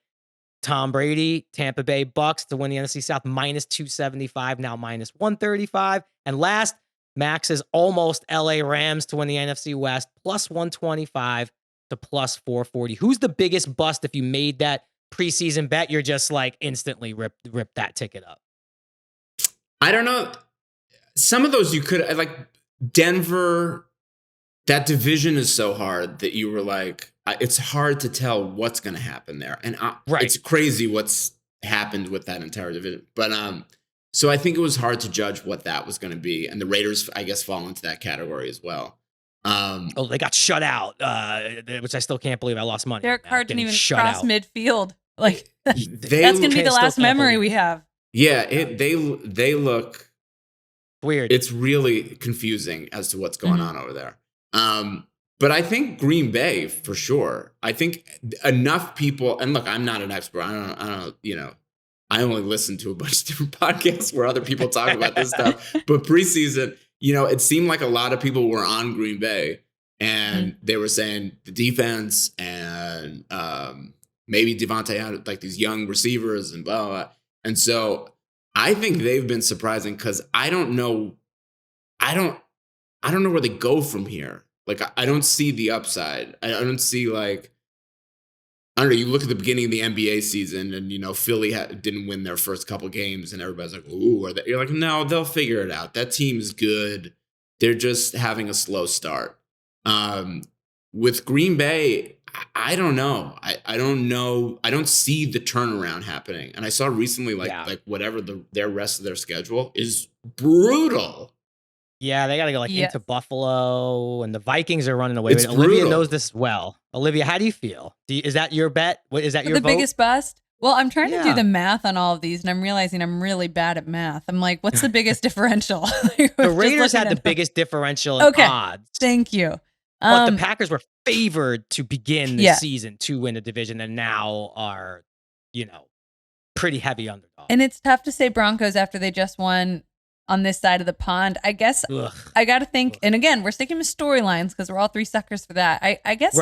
Tom Brady, Tampa Bay Bucks to win the NFC South, minus 275, now minus 135. And last, Max's almost LA Rams to win the NFC West, plus 125 to plus 440. Who's the biggest bust if you made that preseason bet? You're just like instantly rip that ticket up. I don't know. Some of those you could, like Denver, that division is so hard that you were like, it's hard to tell what's going to happen there. And it's crazy what's happened with that entire division. But so I think it was hard to judge what that was going to be. And the Raiders, I guess, fall into that category as well. They got shut out, which I still can't believe I lost money. Derek Carr didn't even cross midfield. Like, that's going to be the last memory we have. Yeah, they look weird. It's really confusing as to what's going on over there. But I think Green Bay for sure. I think enough people, and look, I'm not an expert. I don't, I only listen to a bunch of different podcasts where other people talk about this stuff. But preseason, it seemed like a lot of people were on Green Bay and they were saying the defense and maybe Devontae had like these young receivers and blah, blah, blah. And so I think they've been surprising because I don't know where they go from here. Like, I don't see the upside. I don't see like, I don't know. You look at the beginning of the NBA season and, Philly didn't win their first couple games and everybody's like, ooh, you're like, no, they'll figure it out. That team's good. They're just having a slow start. With Green Bay, I don't know. I don't know. I don't see the turnaround happening. And I saw recently, like whatever their rest of their schedule is brutal. Yeah, they got to go into Buffalo, and the Vikings are running away with it. Olivia knows this well. Olivia, how do you feel? Is that your bet? Is that your vote? The biggest bust? Well, I'm trying to do the math on all of these, and I'm realizing I'm really bad at math. I'm like, what's the biggest differential? The Raiders had the biggest differential in odds. Thank you. But the Packers were favored to begin the season to win the division, and now are, pretty heavy underdogs. And it's tough to say Broncos after they just won on this side of the pond. I guess I got to think, and again, we're sticking with storylines because we're all three suckers for that. I guess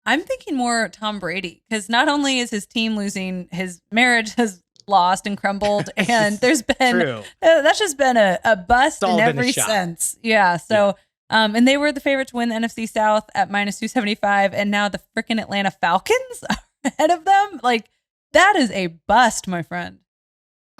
I'm thinking more Tom Brady because not only is his team losing, his marriage has lost and crumbled, and there's been that's just been a bust in every sense. Yeah. So, and they were the favorite to win the NFC South at minus 275, and now the freaking Atlanta Falcons are ahead of them. Like, that is a bust, my friend.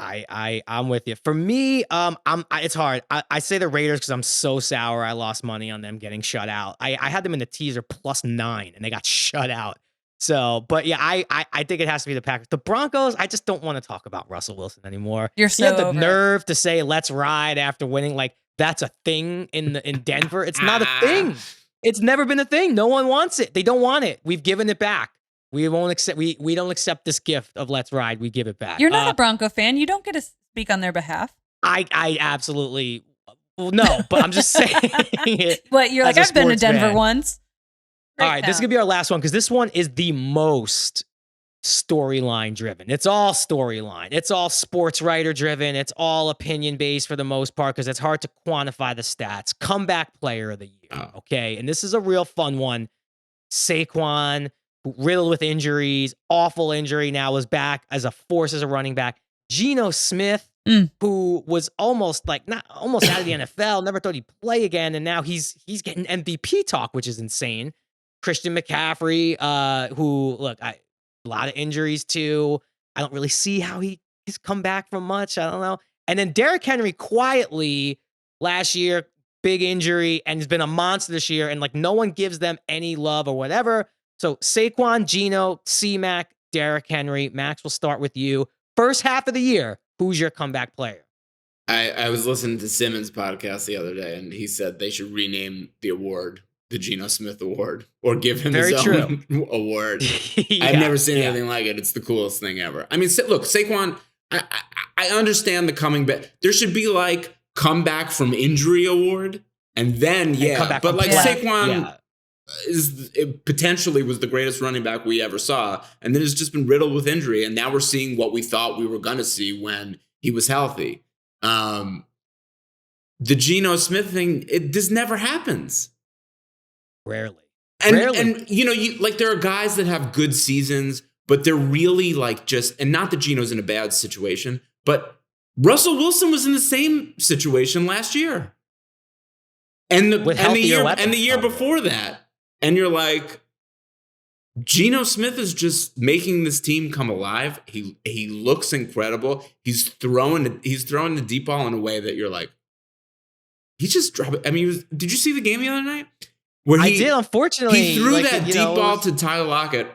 I'm with you. For me, it's hard. I say the Raiders because I'm so sour. I lost money on them getting shut out. I had them in the teaser +9 and they got shut out. So, but yeah, I think it has to be the Packers. The Broncos, I just don't want to talk about Russell Wilson anymore. You're so you have the nerve to say let's ride after winning. Like, that's a thing in Denver. It's not a thing. It's never been a thing. No one wants it. They don't want it. We've given it back. We don't accept this gift of let's ride. We give it back. You're not a Bronco fan. You don't get to speak on their behalf. I absolutely no, but I'm just saying it. What, you're like, I've been to Denver once. All right, this is gonna be our last one because this one is the most storyline driven. It's all storyline. It's all sports writer driven. It's all opinion based for the most part because it's hard to quantify the stats. Comeback player of the year. Okay. And this is a real fun one. Saquon, riddled with injuries, awful injury, now is back as a force as a running back. Geno Smith, who was almost out of the NFL, never thought he'd play again, and now he's getting MVP talk, which is insane. Christian McCaffrey, who a lot of injuries too. I don't really see how he's come back from much. I don't know. And then Derrick Henry quietly last year, big injury, and has been a monster this year, and no one gives them any love or whatever. So Saquon, Geno, C-Mac, Derrick Henry. Max, we'll start with you. First half of the year, who's your comeback player? I was listening to Simmons' podcast the other day, and he said they should rename the award the Geno Smith Award or give him his own award. I've never seen anything like it. It's the coolest thing ever. I mean, look, Saquon, I understand the coming back. There should be comeback from injury award, and then but Saquon it potentially was the greatest running back we ever saw, and then it's just been riddled with injury, and now we're seeing what we thought we were going to see when he was healthy. The Geno Smith thing, this never happens. Rarely. And there are guys that have good seasons, but they're really and not that Geno's in a bad situation, but Russell Wilson was in the same situation last year. And the year before that. And you're like, Geno Smith is just making this team come alive. He looks incredible. He's throwing the deep ball in a way that you're like, he's just dropping. I mean, did you see the game the other night? Where I did, unfortunately. He threw that deep ball to Tyler Lockett,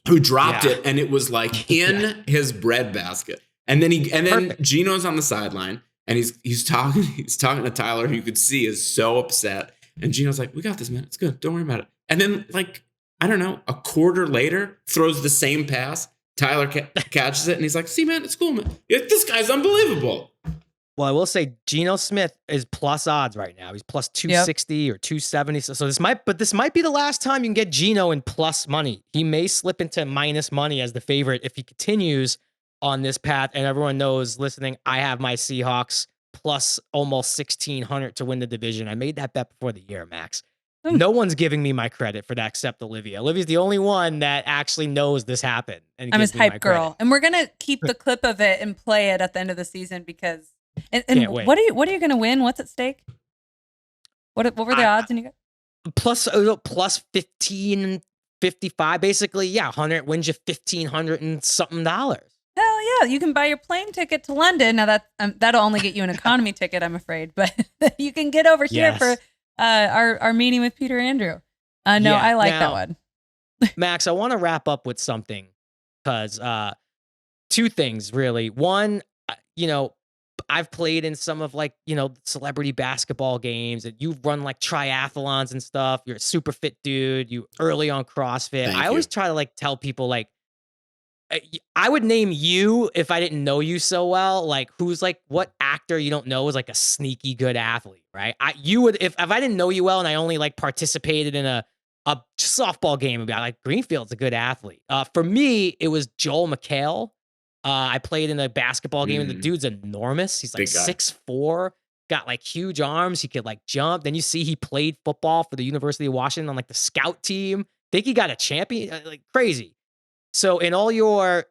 who dropped it, and it was in his breadbasket. And then Geno's on the sideline, and he's talking to Tyler, who you could see is so upset. And Geno's like, "We got this, man. It's good. Don't worry about it." And then, I don't know, a quarter later, throws the same pass. Tyler catches it, and he's like, "See, man, it's cool, man. This guy's unbelievable." Well, I will say Geno Smith is plus odds right now. He's plus 260 or 270. So this might be the last time you can get Geno in plus money. He may slip into minus money as the favorite if he continues on this path. And everyone knows listening, I have my Seahawks plus almost 1,600 to win the division. I made that bet before the year, Max. No one's giving me my credit for that except Olivia. Olivia's the only one that actually knows this happened. And I'm his hype girl. And we're going to keep the clip of it and play it at the end of the season because... And what are you going to win? What's at stake? What were the odds? And you got plus 1555, basically. Yeah, 100 wins you $1,500 and something dollars. Hell yeah! You can buy your plane ticket to London. Now that'll only get you an economy ticket, I'm afraid, but you can get over here for our meeting with Peter Andreu. I like that one. Max, I want to wrap up with something because two things really. One, I've played in some of celebrity basketball games, and you've run triathlons and stuff. You're a super fit dude. You early on CrossFit. I always try to tell people I would name you if I didn't know you so well. Who's what actor you don't know is a sneaky good athlete, right? You would if I didn't know you well and I only participated in a softball game, about Greenfield's a good athlete. For me, it was Joel McHale. I played in a basketball game, and the dude's enormous. He's 6'4", got huge arms. He could jump. Then you see he played football for the University of Washington on the scout team. Think he got a champion, crazy. So in all your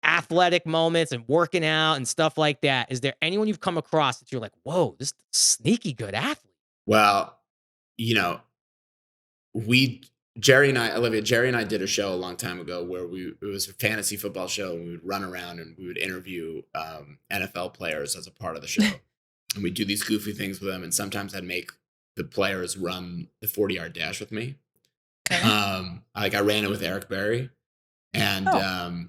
athletic moments and working out and stuff like that, is there anyone you've come across that you're like, whoa, this sneaky good athlete? Well, Jerry and I did a show a long time ago where it was a fantasy football show, and we would run around and we would interview NFL players as a part of the show. And we'd do these goofy things with them. And sometimes I'd make the players run the 40-yard dash with me. Okay. I ran it with Eric Berry. And, I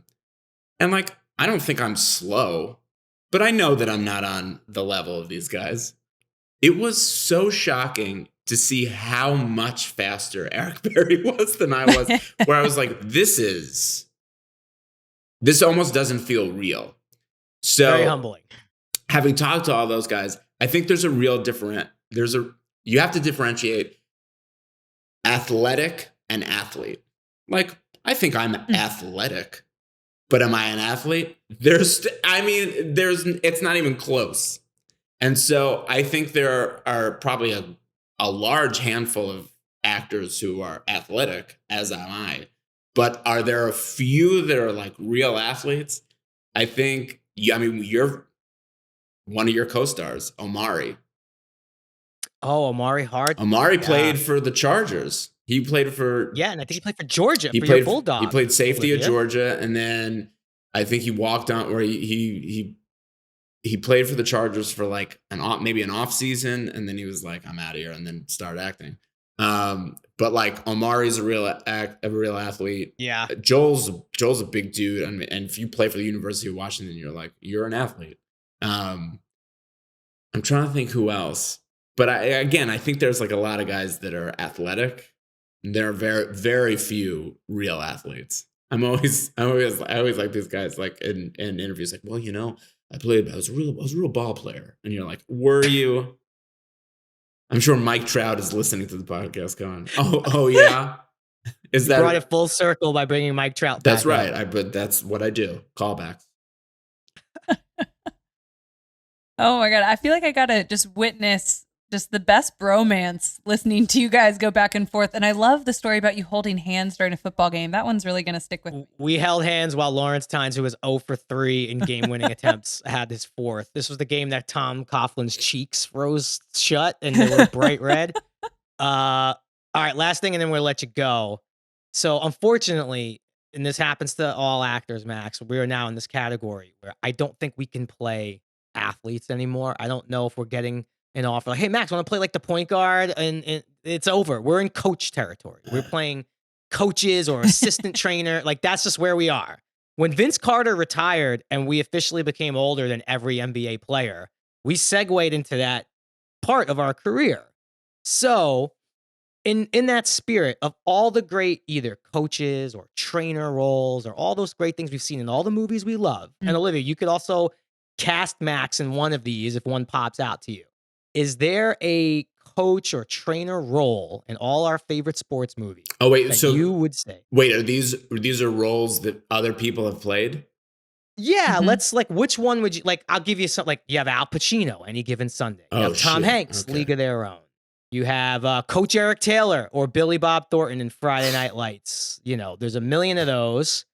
don't think I'm slow, but I know that I'm not on the level of these guys. it was so shocking to see how much faster Eric Berry was than I was, where I was like, this almost doesn't feel real. So Very humbling. Having talked to all those guys, I think there's a real you have to differentiate athletic and athlete. Like, I think I'm athletic, but am I an athlete? It's not even close. And so I think there are probably a large handful of actors who are athletic, as am I. But are there a few that are like real athletes? I think, you're one of your co-stars, Omari. Oh, Omari Hart. Omari played for the Chargers. He played for... Yeah, and I think he played for Georgia, he for played, your Bulldog. He played safety Olivia. at Georgia, and then I think he walked on where he played for the Chargers for like maybe an off season, and then he was like, I'm out of here, and then started acting. But like Omari's a real athlete. Yeah. Joel's a big dude, and if you play for the University of Washington, you're an athlete. I'm trying to think who else, but I think there's like a lot of guys that are athletic. There are very, very few real athletes. I always like these guys like in interviews, like, well, I was a real ball player, and you're like, were you? I'm sure Mike Trout is listening to the podcast going, oh yeah. Is that brought it full circle by bringing Mike Trout back? That's right. But that's what I do. Callbacks. Oh my God. I feel like I got to just witness just the best bromance listening to you guys go back and forth. And I love the story about you holding hands during a football game. That one's really going to stick with me. We held hands while Lawrence Tynes, who was 0 for 3 in game-winning attempts, had his fourth. This was the game that Tom Coughlin's cheeks froze shut and they were bright red. All right, last thing, and then we'll let you go. So unfortunately, and this happens to all actors, Max, we are now in this category where I don't think we can play athletes anymore. I don't know if we're getting an offer like, hey, Max, want to play like the point guard? And it's over. We're in coach territory. We're playing coaches or assistant trainer. Like, that's just where we are. When Vince Carter retired and we officially became older than every NBA player, we segued into that part of our career. So in that spirit of all the great either coaches or trainer roles or all those great things we've seen in all the movies we love, and Olivia, you could also cast Max in one of these if one pops out to you. Is there a coach or trainer role in all our favorite sports movies? Oh wait, that so you would say? Wait, are these roles that other people have played? Yeah, let's like, which one would you like? I'll give you something. Like, you have Al Pacino, Any Given Sunday. You have Tom Hanks, Okay. League of Their Own. You have Coach Eric Taylor or Billy Bob Thornton in Friday Night Lights. There's a million of those.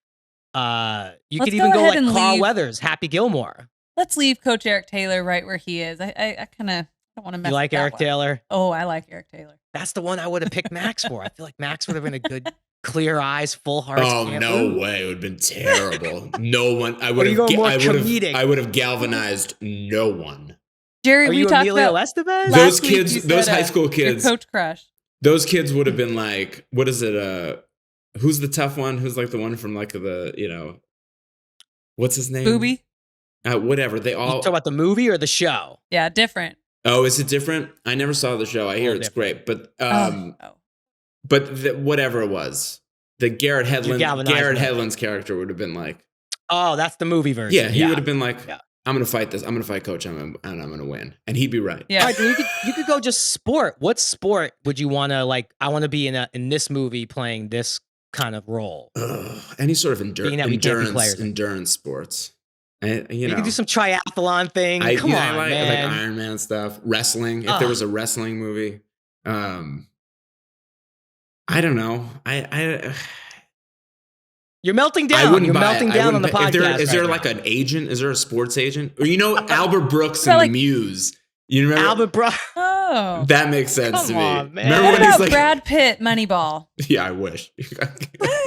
You Let's could even go ahead like and Carl leave. Weathers, Happy Gilmore. Let's leave Coach Eric Taylor right where he is. I kind of don't want to mess You like with that Eric one. Taylor? Oh, I like Eric Taylor. That's the one I would have picked Max for. I feel like Max would have been a good clear eyes, full heart. Oh, no way. It would have been terrible. No one. I would Are you going more have comedic? I would have galvanized no one. Jerry, Are we you talked Emilio about Estevez? last Those week kids, you those said, high school your kids, coach crush. those kids would have been like, what is it? Who's the tough one? Who's like the one from like the, what's his name? Booby? Whatever. They You all. talk about the movie or the show? Yeah, different. Oh, is it different? I never saw the show. I hear it's different. great, but Oh. but whatever it was, the Garrett galvanized Hedlund's character would have been like, Oh, that's the movie version. yeah, he would have been like, Yeah. I'm gonna fight this. I'm gonna fight Coach, and I'm gonna win, and he'd be right. Yeah. All right, then you could go just sport. What sport would you want to like? I want to be in this movie playing this kind of role. Any sort of Being that we can't be players. endurance sports. You You could do some triathlon thing. Come on, I like man. Iron Man stuff. Wrestling. If there was a wrestling movie, I don't know. You're melting I down. wouldn't You're buy melting it. I down on the wouldn't podcast. Is there right like now. an agent? Is there a sports agent? Or Albert Brooks Well, and like- the Muse. You remember Albert Bro? Oh. That makes sense Come to me. on, man. Remember What when he's about like, Brad Pitt, Moneyball? yeah, I wish.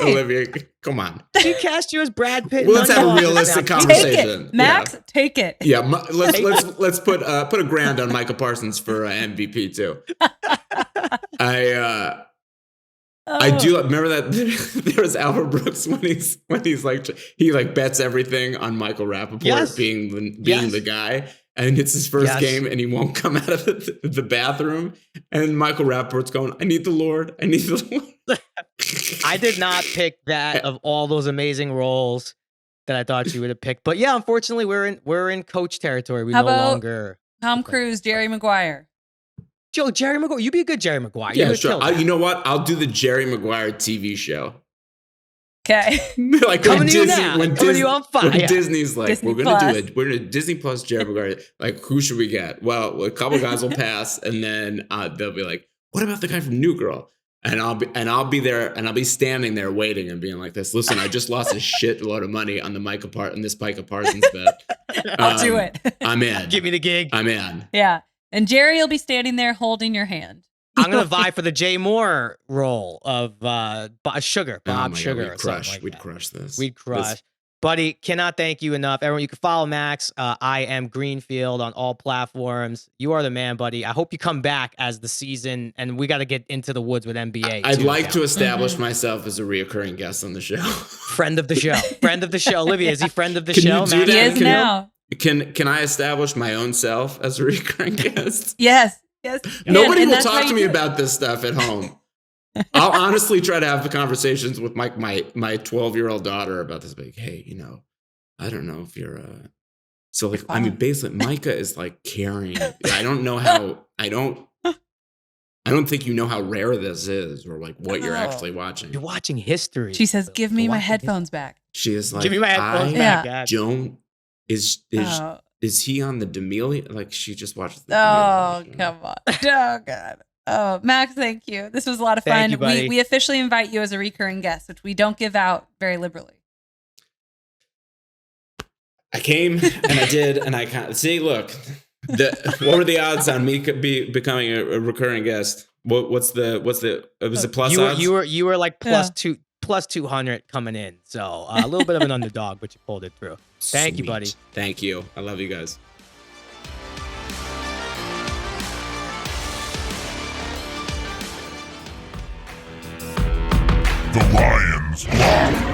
Olivia, come on. She cast you as Brad Pitt. Well, let's have a Moneyball. realistic Now, Take conversation. it. Max, take it. Yeah, let's put a grand on Michael Parsons for MVP too. I do remember that there was Albert Brooks when he's like he like bets everything on Michael Rappaport Yes. being Yes. the guy, and it's his first Yes. game, and he won't come out of the bathroom. And Michael Rappaport's going, I need the Lord. I need the Lord. I did not pick that of all those amazing roles that I thought you would have picked. But yeah, unfortunately, we're in coach territory. We How no about longer Tom Cruise, Jerry Maguire. Joe, Jerry Maguire. You'd be a good Jerry Maguire. Yeah, You would sure. kill that. You know what? I'll do the Jerry Maguire TV show. Okay. Like Coming to you now. Coming to you on fire. When Disney's like, Disney we're gonna Plus. do it. We're gonna Disney Plus Jerry Maguire. Like, who should we get? Well, a couple guys will pass, and then they'll be like, what about the guy from New Girl? And I'll be there, and I'll be standing there waiting and being like this. Listen, I just lost a shitload of money on this Micah Parsons bet. I'll do it. I'm in. Give me the gig. I'm in. Yeah. And Jerry will be standing there holding your hand. I'm gonna vie for the Jay Moore role of Sugar, Oh Bob my Sugar. God, or something like we'd that. crush this. We'd crush. Buddy, cannot thank you enough. Everyone, you can follow Max. I am Greenfield on all platforms. You are the man, buddy. I hope you come back as the season, and we got to get into the woods with NBA. I'd too, like now. to establish myself as a reoccurring guest on the show. Friend of the show. Friend of the show. Olivia, is he friend of the Can you show? do Max? that? He is now. Can I establish my own self as a recurring guest? Yes. Yes. Nobody And will that's how talk you to me do it. about this stuff at home. I'll honestly try to have the conversations with my 12-year-old daughter about this. Like, hey, I don't know if you're so like, I mean, basically Micah is like carrying. I don't know how, I don't think you know how rare this is, or like what you're actually watching. You're watching history. She says, give me You're my watching headphones back. She is like, Give me my headphones back. God. Don't Oh. is he on the D'Amelio? Like, she just watches the Oh, D'Amelio show. come on. Oh, God. Oh, Max, thank you. This was a lot of fun. Thank you, buddy. We officially invite you as a recurring guest, which we don't give out very liberally. I came and I did, and I kind of see. Look, what were the odds on me becoming a recurring guest? What's the was it plus odds? You were like plus 200 coming in, so a little bit of an underdog, but you pulled it through. Thank you, Sweet. buddy. Thank you. I love you guys. The Lions Lock.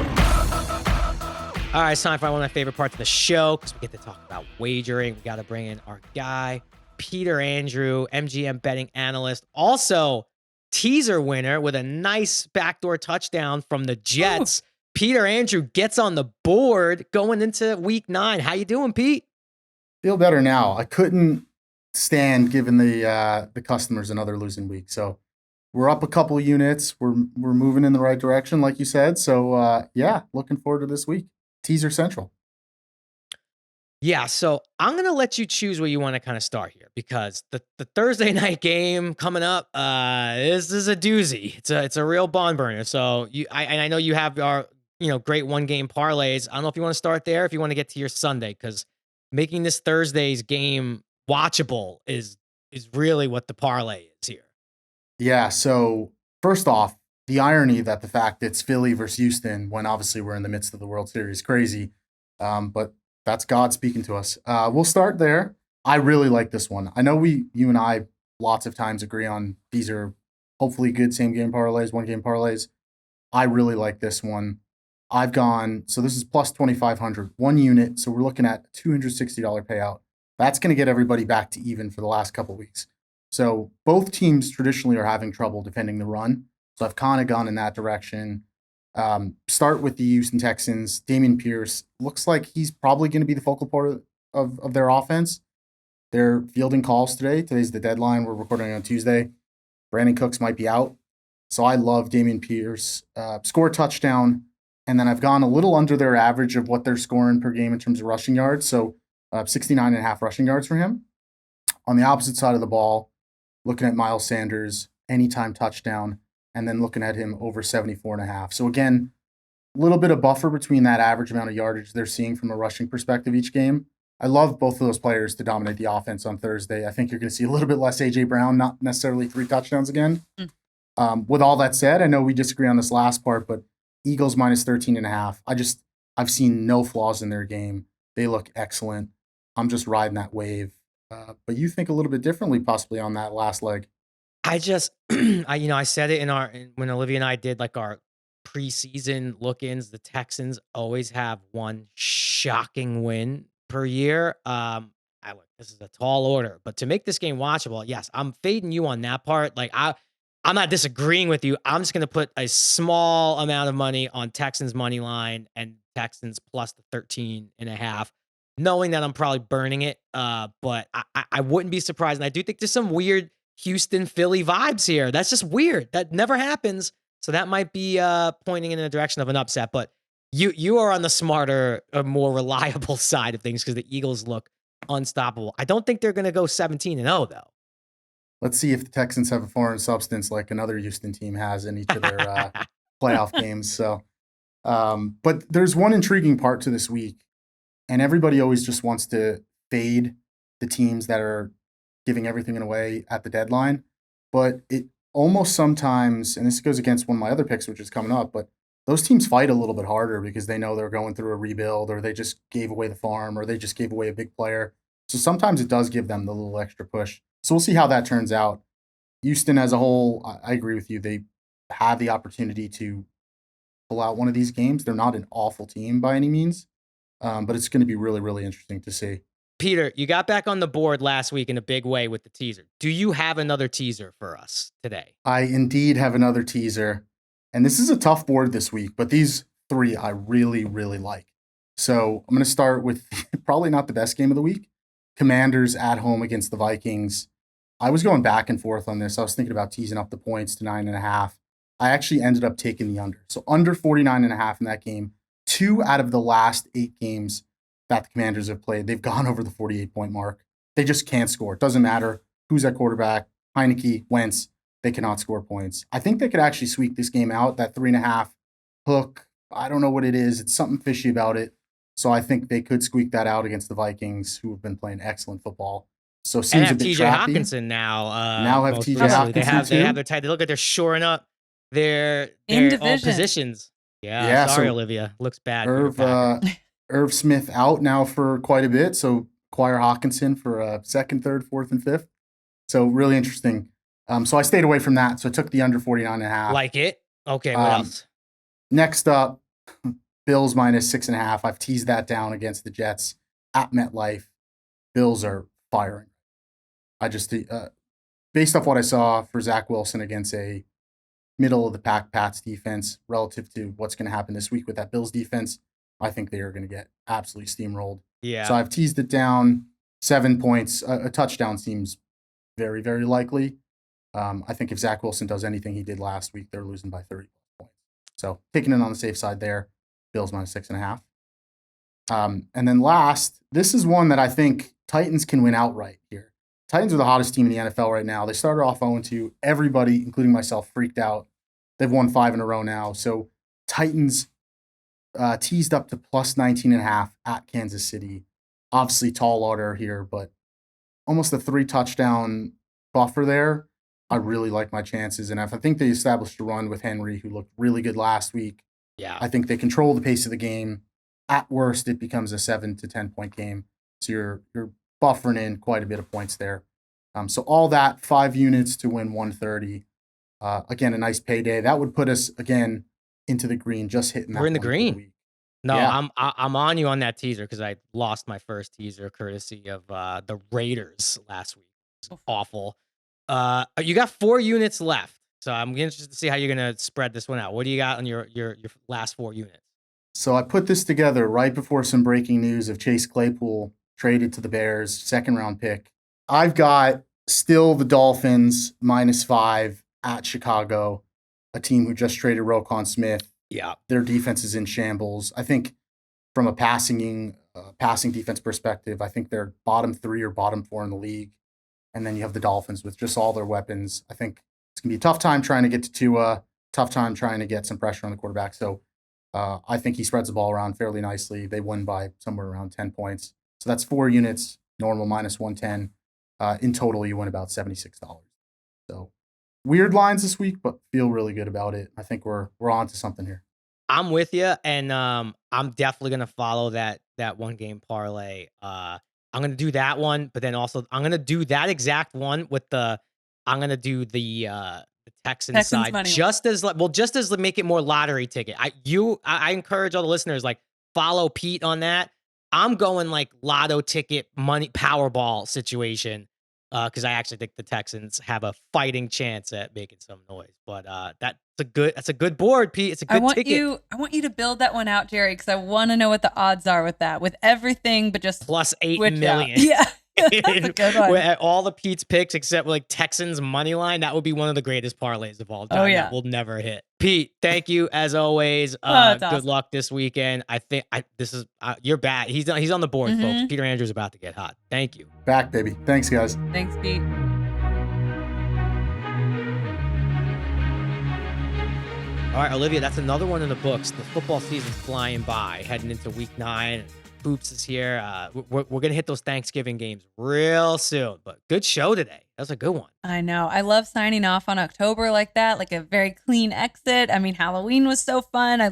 All right, it's time for one of my favorite parts of the show because we get to talk about wagering. We got to bring in our guy, Peter Andreu, MGM betting analyst, also teaser winner with a nice backdoor touchdown from the Jets. Ooh. Peter Andreu gets on the board going into week 9. How you doing, Pete? Feel better now. I couldn't stand giving the customers another losing week. So we're up a couple units. We're moving in the right direction, like you said. So yeah, looking forward to this week. Teaser Central. Yeah, so I'm gonna let you choose where you want to kind of start here because the Thursday night game coming up, this is a doozy. It's a real barn burner. So I know you have our great 1-game parlays. I don't know if you want to start there, if you want to get to your Sunday, because making this Thursday's game watchable is really what the parlay is here. Yeah. So first off, the irony that the fact it's Philly versus Houston when obviously we're in the midst of the World Series is crazy. But that's God speaking to us. We'll start there. I really like this one. I know you and I lots of times agree on these are hopefully good same game parlays, 1-game parlays. I really like this one. I've gone, so this is plus 2,500, 1 unit. So we're looking at $260 payout. That's going to get everybody back to even for the last couple weeks. So both teams traditionally are having trouble defending the run. So I've kind of gone in that direction. Start with the Houston Texans. Dameon Pierce looks like he's probably going to be the focal point of their offense. They're fielding calls today. Today's the deadline. We're recording on Tuesday. Brandon Cooks might be out. So I love Dameon Pierce. Score a touchdown. And then I've gone a little under their average of what they're scoring per game in terms of rushing yards. So 69.5 rushing yards for him. On the opposite side of the ball, looking at Miles Sanders, anytime touchdown, and then looking at him over 74.5. So again, a little bit of buffer between that average amount of yardage they're seeing from a rushing perspective each game. I love both of those players to dominate the offense on Thursday. I think you're going to see a little bit less A.J. Brown, not necessarily 3 touchdowns again. With all that said, I know we disagree on this last part, but Eagles minus 13.5. I've seen no flaws in their game. They look excellent. I'm just riding that wave. But you think a little bit differently possibly on that last leg. I just, I said it when Olivia and I did like our preseason look-ins, the Texans always have one shocking win per year. look, this is a tall order, but to make this game watchable, yes, I'm fading you on that part. Like I'm not disagreeing with you. I'm just going to put a small amount of money on Texans money line and Texans plus the 13.5, knowing that I'm probably burning it. But I wouldn't be surprised. And I do think there's some weird Houston Philly vibes here. That's just weird. That never happens. So that might be pointing in the direction of an upset, but you are on the smarter, more reliable side of things because the Eagles look unstoppable. I don't think they're going to go 17-0 though. Let's see if the Texans have a foreign substance like another Houston team has in each of their playoff games. So, but there's one intriguing part to this week, and everybody always just wants to fade the teams that are giving everything away at the deadline. But it almost sometimes, and this goes against one of my other picks, which is coming up, but those teams fight a little bit harder because they know they're going through a rebuild, or they just gave away the farm, or they just gave away a big player. So sometimes it does give them the little extra push. So we'll see how that turns out. Houston as a whole, I agree with you. They have the opportunity to pull out one of these games. They're not an awful team by any means, but it's going to be really, really interesting to see. Peter, you got back on the board last week in a big way with the teaser. Do you have another teaser for us today? I indeed have another teaser. And this is a tough board this week, but these three I really, really like. So I'm going to start with probably not the best game of the week. Commanders at home against the Vikings. I was going back and forth on this. I was thinking about teasing up the points to 9.5. I actually ended up taking the under. So under 49.5 in that game. 2 out of the last 8 games that the Commanders have played, they've gone over the 48-point mark. They just can't score. It doesn't matter who's at quarterback. Heineke, Wentz, they cannot score points. I think they could actually squeak this game out. That 3.5 hook, I don't know what it is. It's something fishy about it. So I think they could squeak that out against the Vikings, who have been playing excellent football. So it seems and a bit TJ trappy. Hawkinson now. Now have most TJ recently. Hawkinson They too? have their tight. They look like they're shoring up their In all division. positions. Yeah, Sorry, so Olivia. Looks bad. for your Irv, Packer. Irv Smith out now for quite a bit. So acquire Hawkinson for second, third, fourth, and fifth. So really interesting. So I stayed away from that. So I took the under 49.5. Like it? Okay, what else? Next up, Bills minus 6.5. I've teased that down against the Jets at MetLife. Bills are firing. I just, based off what I saw for Zach Wilson against a middle of the pack Pats defense relative to what's going to happen this week with that Bills defense, I think they are going to get absolutely steamrolled. Yeah. So I've teased it down 7 points. A touchdown seems very, very likely. I think if Zach Wilson does anything he did last week, they're losing by 30 points. So taking it on the safe side there, Bills minus 6.5. And then last, this is one that I think Titans can win outright here. Titans are the hottest team in the NFL right now. They started off 0-2. Everybody, including myself, freaked out. They've won 5 in a row now. So Titans teased up to plus 19.5 at Kansas City. Obviously tall order here, but almost a 3-touchdown buffer there. I really like my chances. And if I think they established a run with Henry, who looked really good last week, Yeah. I think they control the pace of the game. At worst, it becomes a 7 to 10 point game. So you're buffering in quite a bit of points there. So all that, 5 units to win 130. Again, a nice payday. That would put us again into the green, just hitting that. We're in the one for green. week. No, Yeah. I'm on you on that teaser because I lost my first teaser courtesy of the Raiders last week. It was awful. You got 4 units left, so I'm interested to see how you're gonna spread this one out. What do you got on your last 4 units? So I put this together right before some breaking news of Chase Claypool traded to the Bears, 2nd-round pick. I've got still the Dolphins minus 5 at Chicago, a team who just traded Roquan Smith. Yeah. Their defense is in shambles. I think from a passing defense perspective, I think they're bottom 3 or bottom 4 in the league. And then you have the Dolphins with just all their weapons. I think it's going to be a tough time trying to get to Tua, tough time trying to get some pressure on the quarterback. So I think he spreads the ball around fairly nicely. They win by somewhere around 10 points. So that's 4 units, normal minus 110. In total, you win about $76. So weird lines this week, but feel really good about it. I think we're on to something here. I'm with you, and I'm definitely gonna follow that 1-game parlay. I'm gonna do that one, but then also I'm gonna do that exact one with I'm gonna do the Texans side money just as make it more lottery ticket. I encourage all the listeners follow Pete on that. I'm going like lotto ticket money Powerball situation because I actually think the Texans have a fighting chance at making some noise. But that's a good board, Pete. It's a good ticket. I want you to build that one out, Jerry, because I want to know what the odds are with that, with everything, but just plus 8 switch million. out. Yeah. That's a good one. At all the Pete's picks except like Texans money line, that would be one of the greatest parlays of all time. Oh, yeah. That will never hit. Pete, thank you as always. That's Good awesome. luck this weekend. I think this is you're bad. He's on the board, folks. Peter Andrew's about to get hot. Thank you. Back, baby. Thanks, guys. Thanks, Pete. All right, Olivia, that's another one in the books. The football season's flying by, heading into week 9. Hoops is here. We're going to hit those Thanksgiving games real soon, but good show today. That was a good one. I know. I love signing off on October like that, like a very clean exit. I mean, Halloween was so fun. By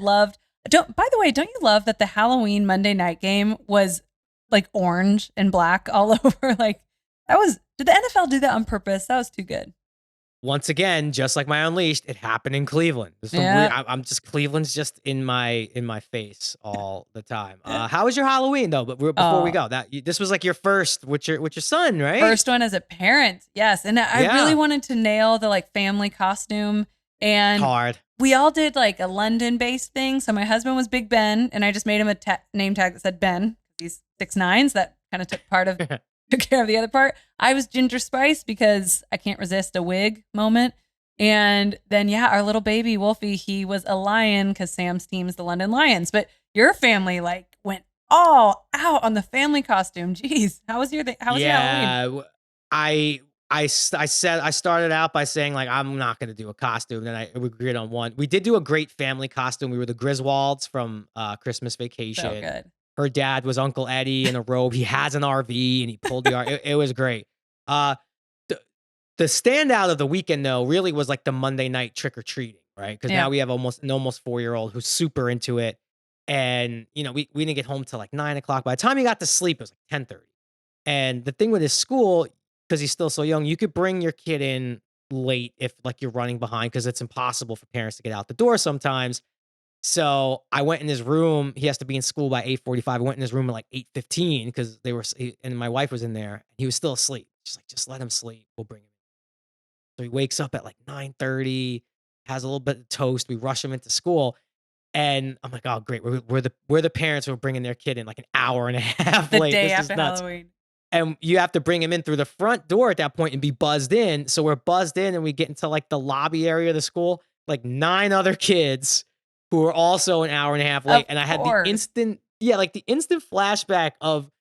the way, don't you love that the Halloween Monday night game was like orange and black all over? Like did the NFL do that on purpose? That was too good. Once again, just like my Unleashed, it happened in Cleveland. I'm just Cleveland's just in my face all the time. How was your Halloween though? But before we go, this was like your first with your son, right? First one as a parent, yes. And I really wanted to nail the like family costume, and hard. We all did like a London-based thing. So my husband was Big Ben, and I just made him a name tag that said Ben. He's 6'9", so that kind of took care of the other part. I was Ginger Spice because I can't resist a wig moment. And then, our little baby Wolfie, he was a lion because Sam's team is the London Lions. But your family like went all out on the family costume. Jeez, how was your Halloween? I started out by saying like I'm not going to do a costume. Then we agreed on one. We did do a great family costume. We were the Griswolds from Christmas Vacation. So good. Her dad was Uncle Eddie in a robe. He has an RV and he pulled the RV. It was great. The standout of the weekend though really was like the Monday night trick or treating, right? Because now we have almost 4-year-old who's super into it, and we didn't get home till like 9 o'clock. By the time he got to sleep, it was like 10:30. And the thing with his school, because he's still so young, you could bring your kid in late if like you're running behind because it's impossible for parents to get out the door sometimes. So I went in his room. He has to be in school by 8:45. I went in his room at like 8:15 because and my wife was in there. He was still asleep. She's like, just let him sleep. We'll bring him in. So he wakes up at like 9:30, has a little bit of toast. We rush him into school. And I'm like, oh, great. We're the parents who are bringing their kid in like an hour and a half late. The day this after is nuts. Halloween. And you have to bring him in through the front door at that point and be buzzed in. So we're buzzed in and we get into like the lobby area of the school, like 9 other kids who were also an hour and a half late. And I had the instant flashback of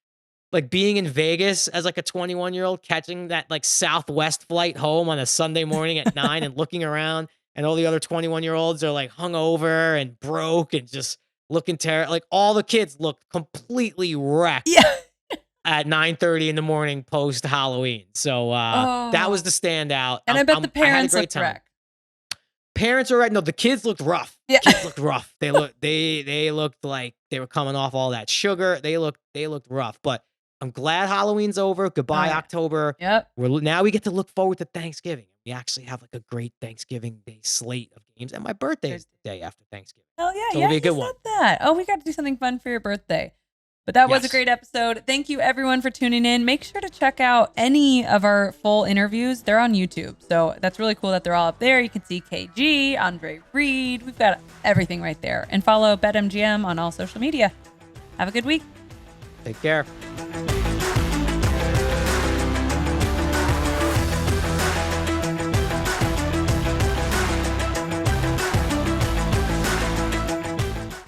like being in Vegas as like a 21-year-old catching that like Southwest flight home on a Sunday morning at 9 and looking around, and all the other 21-year-olds are like hungover and broke and just looking terrible. Like all the kids looked completely wrecked. Yeah. At 9:30 in the morning post Halloween. So that was the standout. And I bet the parents looked wrecked. Parents are right. No, the kids looked rough. Yeah. Kids looked rough. They looked like they were coming off all that sugar. They looked rough. But I'm glad Halloween's over. Goodbye, October. Yep. Now we get to look forward to Thanksgiving. We actually have like a great Thanksgiving Day slate of games. And my birthday is the day after Thanksgiving. Oh yeah, so it'll be a good one. That. Oh, we got to do something fun for your birthday. But that was a great episode. Thank you, everyone, for tuning in. Make sure to check out any of our full interviews. They're on YouTube. So that's really cool that they're all up there. You can see KG, Andre Reed. We've got everything right there. And follow BetMGM on all social media. Have a good week. Take care.